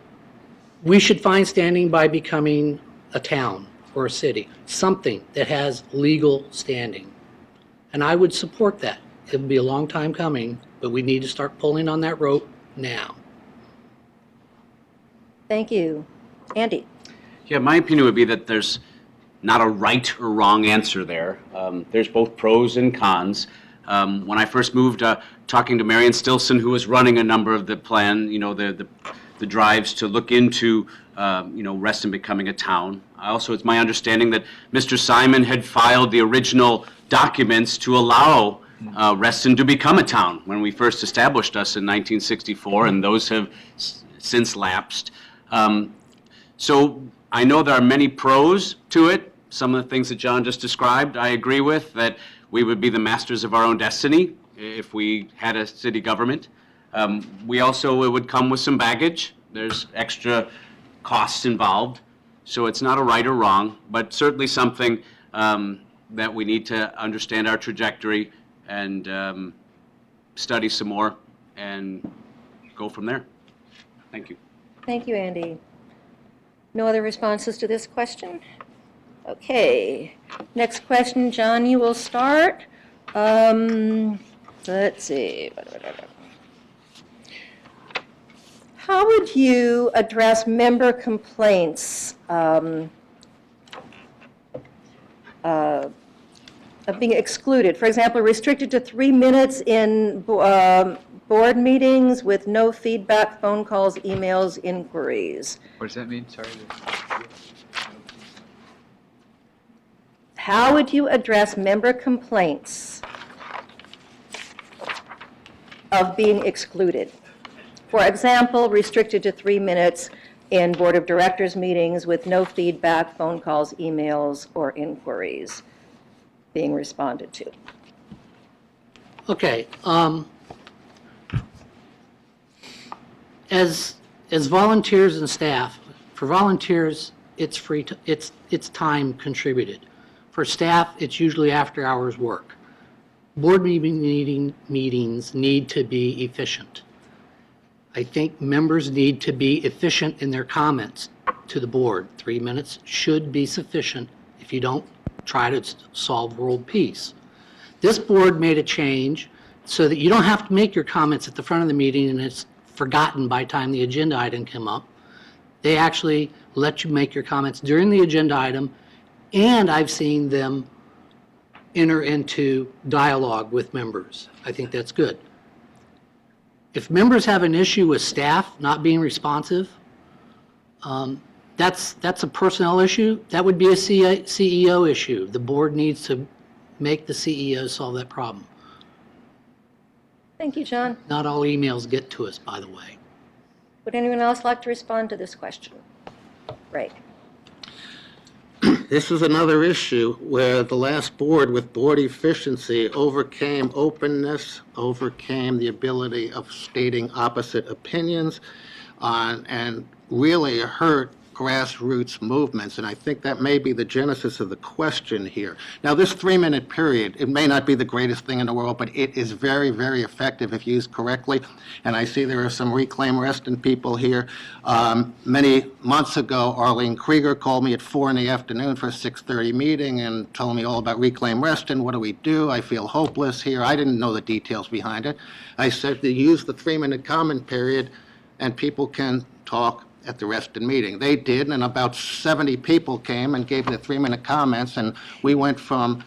we should find standing by becoming a town or a city, something that has legal standing. And I would support that. It will be a long time coming, but we need to start pulling on that rope now. Thank you. Andy? Yeah, my opinion would be that there's not a right or wrong answer there. There's both pros and cons. When I first moved, talking to Marion Stilson, who was running a number of the plan, the drives to look into, Reston becoming a town. Also, it's my understanding that Mr. Simon had filed the original documents to allow Reston to become a town when we first established us in 1964, and those have since lapsed. So I know there are many pros to it. Some of the things that John just described, I agree with, that we would be the masters of our own destiny if we had a city government. We also, it would come with some baggage. There's extra costs involved. So it's not a right or wrong, but certainly something that we need to understand our trajectory and study some more and go from there. Thank you. Thank you, Andy. No other responses to this question? Okay. Next question, John, you will start. Let's see. How would you address member complaints of being excluded? For example, restricted to 3 minutes in board meetings with no feedback, phone calls, emails, inquiries. What does that mean? Sorry. How would you address member complaints of being excluded? For example, restricted to 3 minutes in Board of Directors meetings with no feedback, phone calls, emails, or inquiries being responded to. Okay, as volunteers and staff, for volunteers, it's free, it's time contributed. For staff, it's usually after-hours work. Board meetings need to be efficient. I think members need to be efficient in their comments to the board. 3 minutes should be sufficient if you don't try to solve world peace. This board made a change so that you don't have to make your comments at the front of the meeting and it's forgotten by the time the agenda item came up. They actually let you make your comments during the agenda item, and I've seen them enter into dialogue with members. I think that's good. If members have an issue with staff not being responsive, that's a personnel issue. That would be a CEO issue. The board needs to make the CEO solve that problem. Thank you, John. Not all emails get to us, by the way. Would anyone else like to respond to this question? Ray. This is another issue where the last board with board efficiency overcame openness, overcame the ability of stating opposite opinions, and really hurt grassroots movements, and I think that may be the genesis of the question here. Now, this 3-minute period, it may not be the greatest thing in the world, but it is very, very effective if used correctly, and I see there are some Reclaim Reston people here. Many months ago, Arlene Krieger called me at 4 in the afternoon for a 6:30 meeting and told me all about Reclaim Reston. What do we do? I feel hopeless here. I didn't know the details behind it. I said to use the 3-minute comment period, and people can talk at the Reston meeting. They did, and about 70 people came and gave their 3-minute comments, and we went from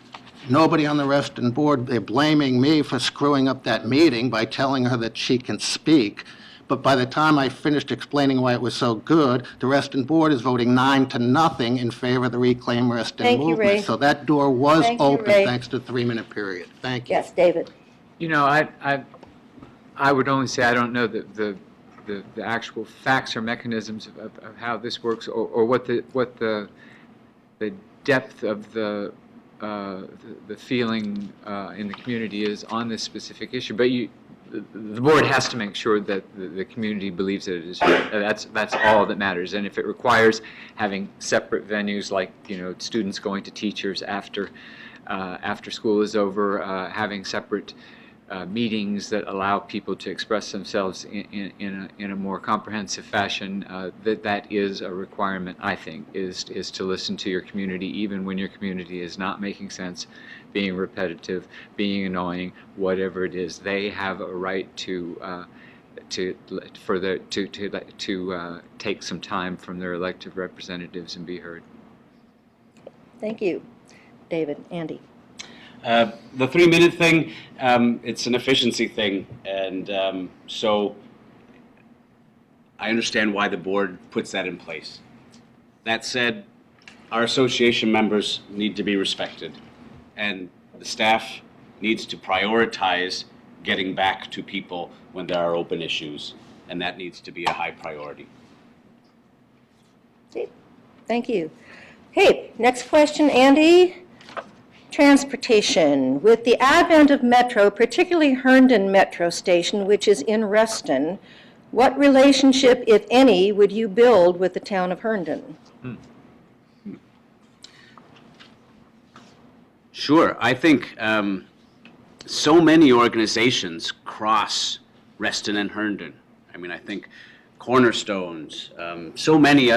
nobody on the Reston board, they're blaming me for screwing up that meeting by telling her that she can speak. But by the time I finished explaining why it was so good, the Reston board is voting 9-0 in favor of the Reclaim Reston Thank you, movement. Ray. So that door was Thank you, open Ray. thanks to the 3-minute period. Thank you. Yes, David. You know, I would only say I don't know the actual facts or mechanisms of how this works, or what the depth of the feeling in the community is on this specific issue. But the board has to make sure that the community believes that it is right. That's all that matters. And if it requires having separate venues, like students going to teachers after school is over, having separate meetings that allow people to express themselves in a more comprehensive fashion, that is a requirement, I think, is to listen to your community, even when your community is not making sense, being repetitive, being annoying, whatever it is. They have a right to take some time from their elected representatives and be heard. Thank you, David. Andy. The 3-minute thing, it's an efficiency thing, and so I understand why the board puts that in place. That said, our association members need to be respected, and the staff needs to prioritize getting back to people when there are open issues, and that needs to be a high priority. Thank you. Okay, next question, Andy. transportation. With the advent of Metro, particularly Herndon Metro Station, which is in Reston, what relationship, if any, would you build with the town of Herndon? Sure. I think so many organizations cross Reston and Herndon. I mean, I think Cornerstones, so many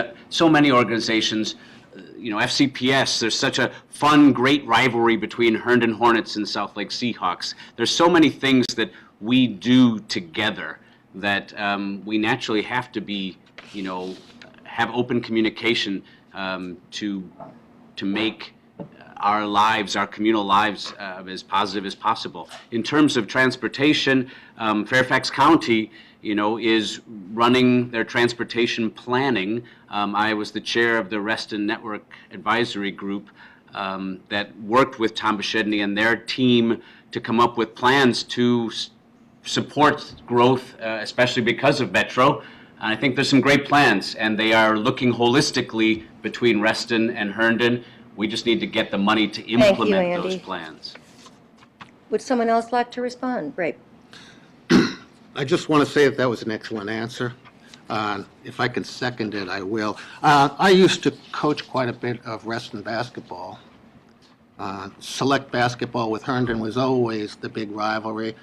organizations, FCPS, there's such a fun, great rivalry between Herndon Hornets and South Lake Seahawks. There's so many things that we do together that we naturally have to be, have open communication to make our lives, our communal lives, as positive as possible. In terms of transportation, Fairfax County, is running their transportation planning. I was the chair of the Reston Network Advisory Group that worked with Tom Beshedny and their team to come up with plans to support growth, especially because of Metro. And I think there's some great plans, and they are looking holistically between Reston and Herndon. We just need to get the money to implement those plans. Would someone else like to respond? Great. I just want to say that was an excellent answer. If I can second it, I will. I used to coach quite a bit of Reston basketball. Select basketball with Herndon was always the big rivalry.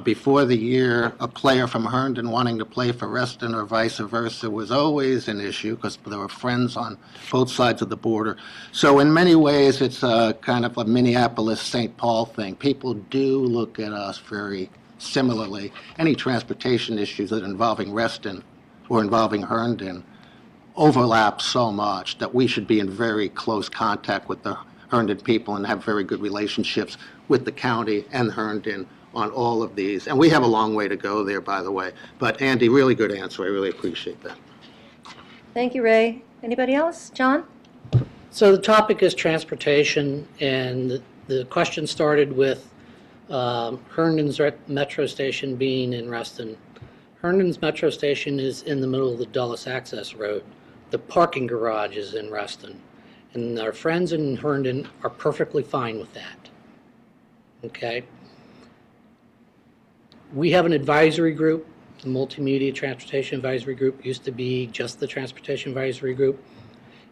Before the year, a player from Herndon wanting to play for Reston or vice versa was always an issue because there were friends on both sides of the border. So in many ways, it's kind of a Minneapolis-St. Paul thing. People do look at us very similarly. Any transportation issues that involving Reston or involving Herndon overlap so much that we should be in very close contact with the Herndon people and have very good relationships with the county and Herndon on all of these. And we have a long way to go there, by the way. But Andy, really good answer. I really appreciate that. Thank you, Ray. Anybody else? John? So the topic is transportation, and the question started with Herndon's metro station being in Reston. Herndon's metro station is in the middle of the Dulles Access Road. The parking garage is in Reston. And our friends in Herndon are perfectly fine with that. Okay? We have an advisory group, the Multimedia Transportation Advisory Group, used to be just the Transportation Advisory Group.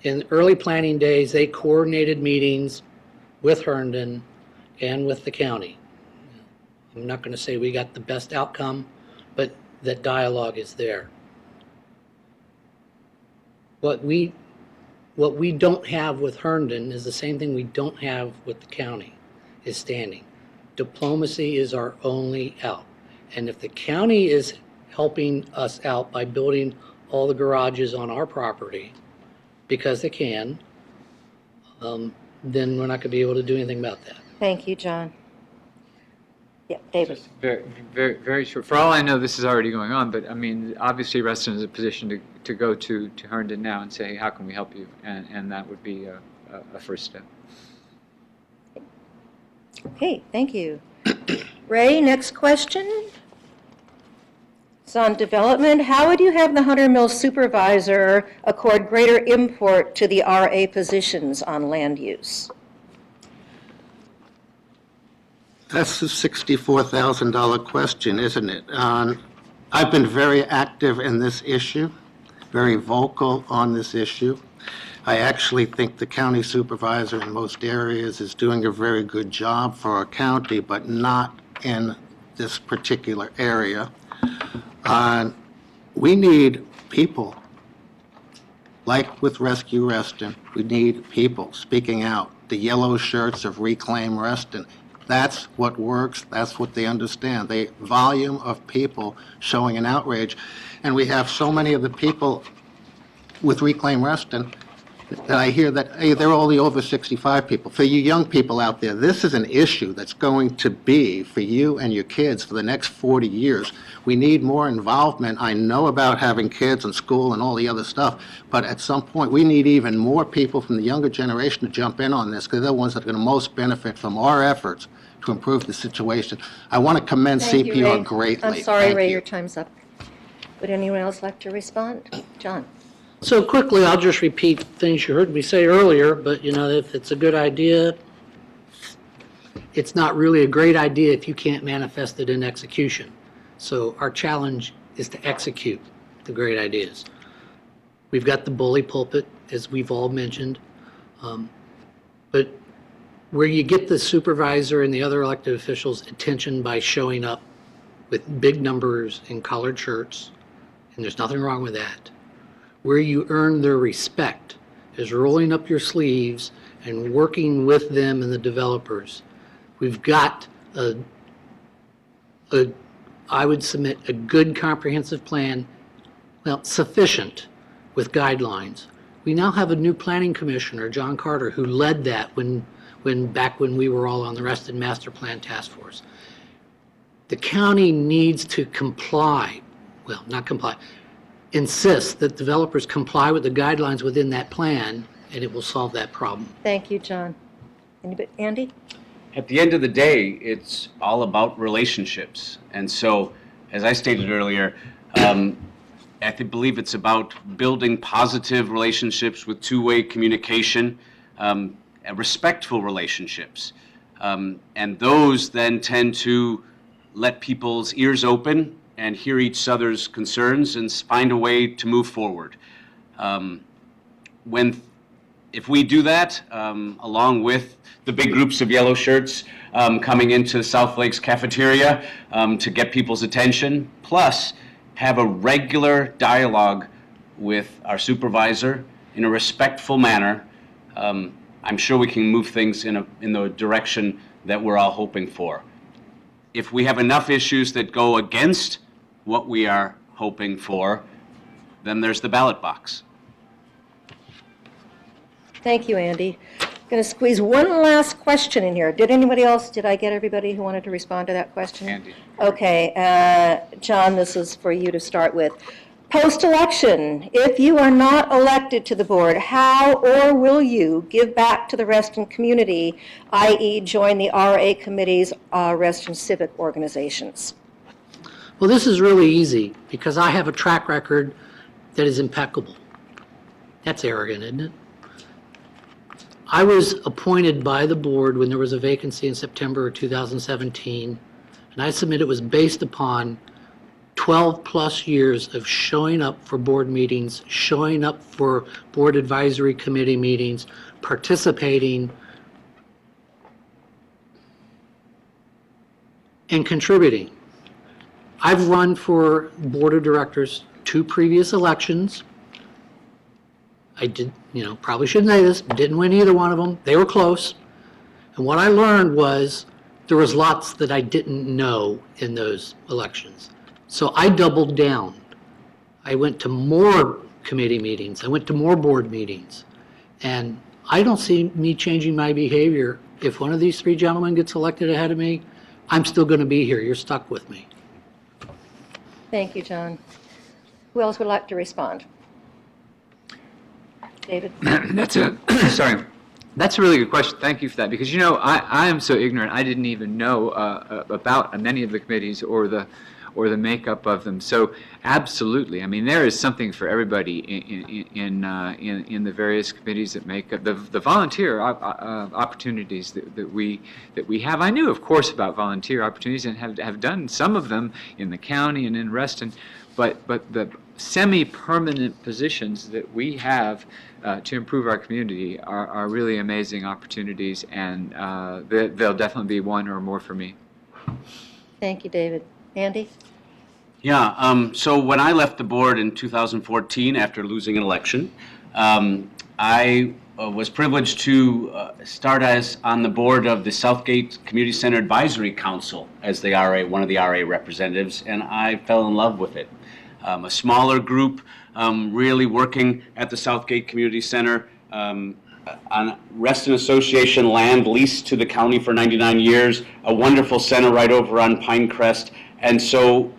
In early planning days, they coordinated meetings with Herndon and with the county. I'm not going to say we got the best outcome, but that dialogue is there. What we don't have with Herndon is the same thing we don't have with the county, is standing. Diplomacy is our only out. And if the county is helping us out by building all the garages on our property, because they can, then we're not going to be able to do anything about that. Thank you, John. Yeah, David. Just very, very, very short. For all I know, this is already going on, but I mean, obviously, Reston is in a position to go to Herndon now and say, how can we help you? And that would be a first step. Okay, thank you. Ray, next question. It's on development. How would you have the Hunter Mills supervisor accord greater import to the RA positions on land use? That's the $64,000 question, isn't it? I've been very active in this issue, very vocal on this issue. I actually think the county supervisor in most areas is doing a very good job for our county, but not in this particular area. We need people. Like with Rescue Reston, we need people speaking out. The yellow shirts of Reclaim Reston. That's what works. That's what they understand. The volume of people showing an outrage. And we have so many of the people with Reclaim Reston that I hear that, hey, they're all the over 65 people. For you young people out there, this is an issue that's going to be for you and your kids for the next 40 years. We need more involvement. I know about having kids and school and all the other stuff, but at some point we need even more people from the younger generation to jump in on this because they're the ones that are going to most benefit from our efforts to improve the situation. I want to commend Thank you, CPR Ray. greatly. I'm sorry, Thank Ray, you. your time's up. Would anyone else like to respond? John? So quickly, I'll just repeat things you heard me say earlier, but if it's a good idea, it's not really a great idea if you can't manifest it in execution. So our challenge is to execute the great ideas. We've got the bully pulpit, as we've all mentioned. But where you get the supervisor and the other elected officials' attention by showing up with big numbers in collared shirts, and there's nothing wrong with that. Where you earn their respect is rolling up your sleeves and working with them and the developers. We've got I would submit a good comprehensive plan, well, sufficient with guidelines. We now have a new planning commissioner, John Carter, who led that back when we were all on the Reston Master Plan Task Force. The county needs to comply, well, not comply, insist that developers comply with the guidelines within that plan, and it will solve that problem. Thank you, John. Anybody, Andy? At the end of the day, it's all about relationships. And so, as I stated earlier, I believe it's about building positive relationships with two-way communication, and respectful relationships. And those then tend to let people's ears open and hear each other's concerns and find a way to move forward. If we do that, along with the big groups of yellow shirts coming into South Lake's cafeteria to get people's attention, plus have a regular dialogue with our supervisor in a respectful manner, I'm sure we can move things in the direction that we're all hoping for. If we have enough issues that go against what we are hoping for, then there's the ballot box. Thank you, Andy. I'm going to squeeze one last question in here. Did I get everybody who wanted to respond to that question? Andy. Okay, John, this is for you to start with. Post-election, if you are not elected to the board, how or will you give back to the Reston community, i.e. join the RA committee's Reston civic organizations? Well, this is really easy because I have a track record that is impeccable. That's arrogant, isn't it? I was appointed by the board when there was a vacancy in September of 2017, and I submit it was based upon 12 plus years of showing up for board meetings, showing up for board advisory committee meetings, participating, and contributing. I've run for board of directors 2 previous elections. I did, probably shouldn't say this, didn't win either one of them. They were close. And what I learned was there was lots that I didn't know in those elections. So I doubled down. I went to more committee meetings. I went to more board meetings. And I don't see me changing my behavior. If one of these 3 gentlemen gets elected ahead of me, I'm still going to be here. You're stuck with me. Thank you, John. Who else would like to respond? David? That's a really good question. Thank you for that, because I am so ignorant. I didn't even know about many of the committees or the makeup of them. So absolutely, I mean, there is something for everybody in the various committees that make up the volunteer opportunities that we have. I knew, of course, about volunteer opportunities and have done some of them in the county and in Reston, but the semi-permanent positions that we have to improve our community are really amazing opportunities, and they'll definitely be one or more for me. Thank you, David. Andy? Yeah, so when I left the board in 2014 after losing an election, I was privileged to start as on the board of the Southgate Community Center Advisory Council as the one of the RA representatives, and I fell in love with it. A smaller group really working at the Southgate Community Center on Reston Association land leased to the county for 99 years, a wonderful center right over on Pinecrest. And so,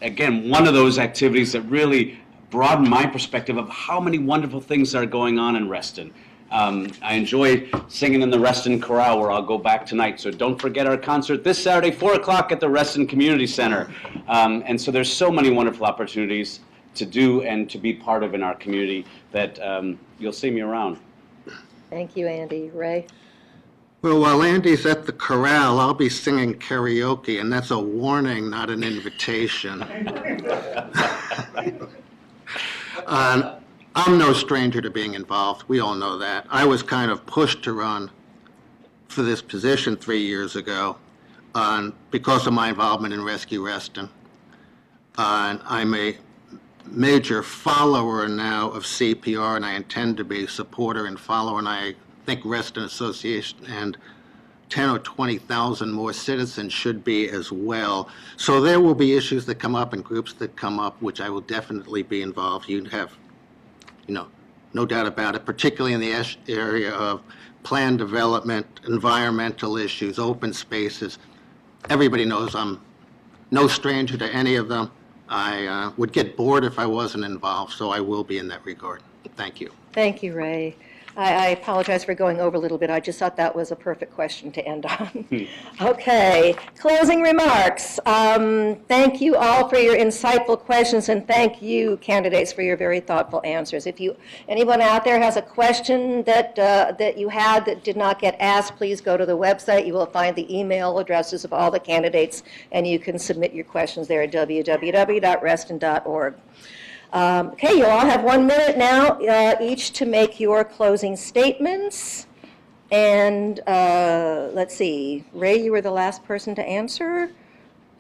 again, one of those activities that really broadened my perspective of how many wonderful things are going on in Reston. I enjoy singing in the Reston Chorale, where I'll go back tonight. So don't forget our concert this Saturday, 4 o'clock at the Reston Community Center. And so there's so many wonderful opportunities to do and to be part of in our community that you'll see me around. Thank you, Andy. Ray? Well, while Andy's at the corral, I'll be singing karaoke, and that's a warning, not an invitation. I'm no stranger to being involved. We all know that. I was kind of pushed to run for this position 3 years ago because of my involvement in Rescue Reston. And I'm a major follower now of CPR, and I intend to be a supporter and follower, and I think Reston Association and 10 or 20,000 more citizens should be as well. So there will be issues that come up and groups that come up, which I will definitely be involved. You have, no doubt about it, particularly in the area of plan development, environmental issues, open spaces. Everybody knows I'm no stranger to any of them. I would get bored if I wasn't involved, so I will be in that regard. Thank you. Thank you, Ray. I apologize for going over a little bit. I just thought that was a perfect question to end on. Okay, closing remarks. Thank you all for your insightful questions, and thank you, candidates, for your very thoughtful answers. If anyone out there has a question that you had that did not get asked, please go to the website. You will find the email addresses of all the candidates, and you can submit your questions there at www.reston.org. Okay, you'll all have 1 minute now each to make your closing statements. And let's see, Ray, you were the last person to answer.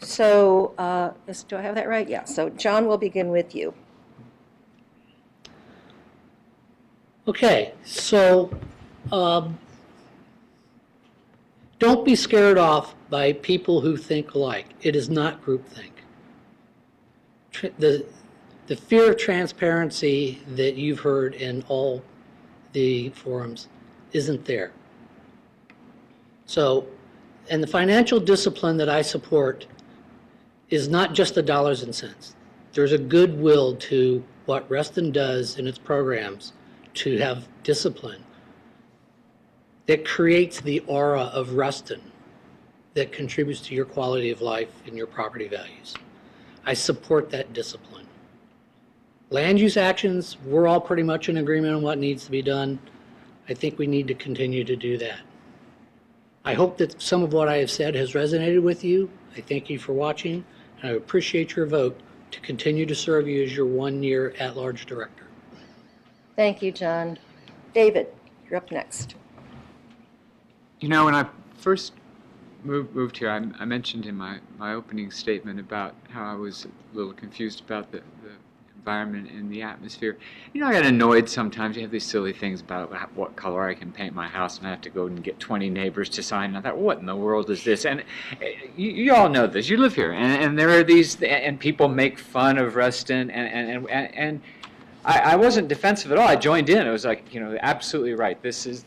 So do I have that right? Yeah, so John, will begin with you. Okay, so don't be scared off by people who think alike. It is not groupthink. The fear of transparency that you've heard in all the forums isn't there. So, and the financial discipline that I support is not just the dollars and cents. There's a goodwill to what Reston does in its programs to have discipline that creates the aura of Reston that contributes to your quality of life and your property values. I support that discipline. Land use actions, we're all pretty much in agreement on what needs to be done. I think we need to continue to do that. I hope that some of what I have said has resonated with you. I thank you for watching, and I appreciate your vote to continue to serve you as your 1-year at-large director. Thank you, John. David, you're up next. When I first moved here, I mentioned in my opening statement about how I was a little confused about the environment and the atmosphere. I get annoyed sometimes. You have these silly things about what color I can paint my house, and I have to go and get 20 neighbors to sign. And I thought, what in the world is this? And you all know this. You live here, and there are these, and people make fun of Reston, and I wasn't defensive at all. I joined in. It was like, absolutely right. It's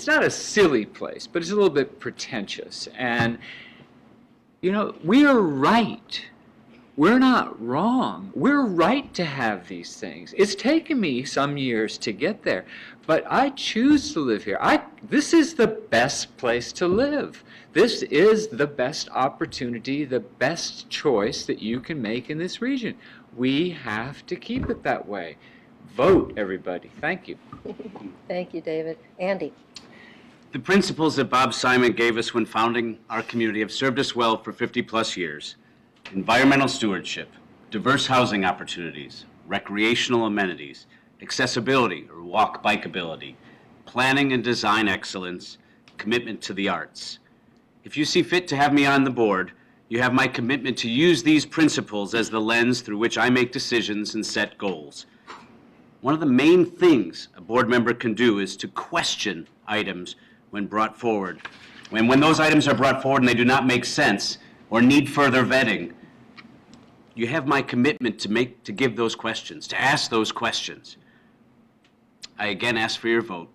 not a silly place, but it's a little bit pretentious. And, we are right. We're not wrong. We're right to have these things. It's taken me some years to get there, but I choose to live here. This is the best place to live. This is the best opportunity, the best choice that you can make in this region. We have to keep it that way. Vote, everybody. Thank you. Thank you, David. Andy. The principles that Bob Simon gave us when founding our community have served us well for 50-plus years. Environmental stewardship, diverse housing opportunities, recreational amenities, accessibility or walk-bikeability, planning and design excellence, commitment to the arts. If you see fit to have me on the board, you have my commitment to use these principles as the lens through which I make decisions and set goals. One of the main things a board member can do is to question items when brought forward. When those items are brought forward and they do not make sense or need further vetting, you have my commitment to give those questions, to ask those questions. I again ask for your vote.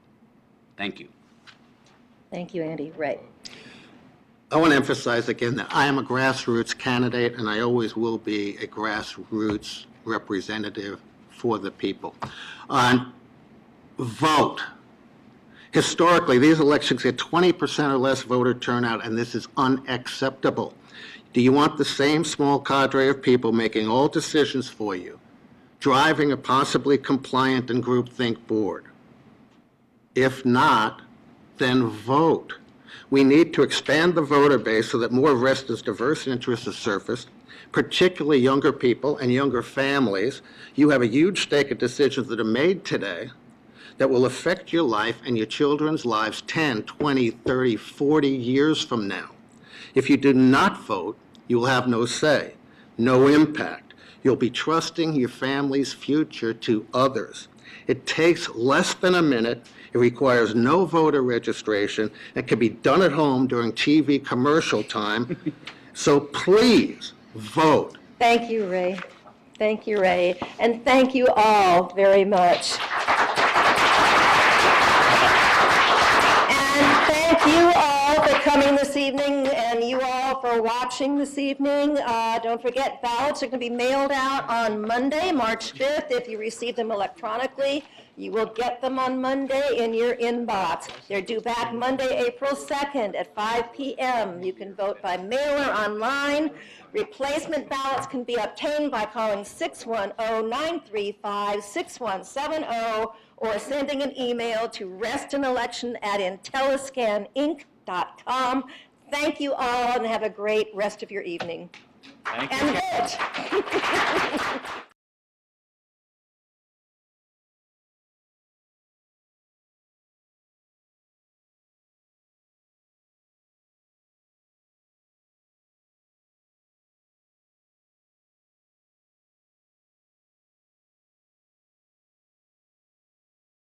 Thank you. Thank you, Andy. Ray. I want to emphasize again that I am a grassroots candidate, and I always will be a grassroots representative for the people. Vote. Historically, these elections get 20% or less voter turnout, and this is unacceptable. Do you want the same small cadre of people making all decisions for you, driving a possibly compliant and groupthink board? If not, then vote. We need to expand the voter base so that more of Reston's diverse interests are surfaced, particularly younger people and younger families. You have a huge stake in decisions that are made today that will affect your life and your children's lives 10, 20, 30, 40 years from now. If you do not vote, you will have no say, no impact. You'll be trusting your family's future to others. It takes less than a minute. It requires no voter registration. It can be done at home during TV commercial time. So please vote. Thank you, Ray. Thank you, Ray. And thank you all very much. And thank you all for coming this evening, and you all for watching this evening. Don't forget, ballots are going to be mailed out on Monday, March 5th. If you receive them electronically, you will get them on Monday in your inbox. They're due back Monday, April 2nd at 5 p.m. You can vote by mail or online. Replacement ballots can be obtained by calling 610-935-6170 or sending an email to restonelection@intelliscaninc.com. Thank you all, and have a great rest of your evening. Thank you. And vote.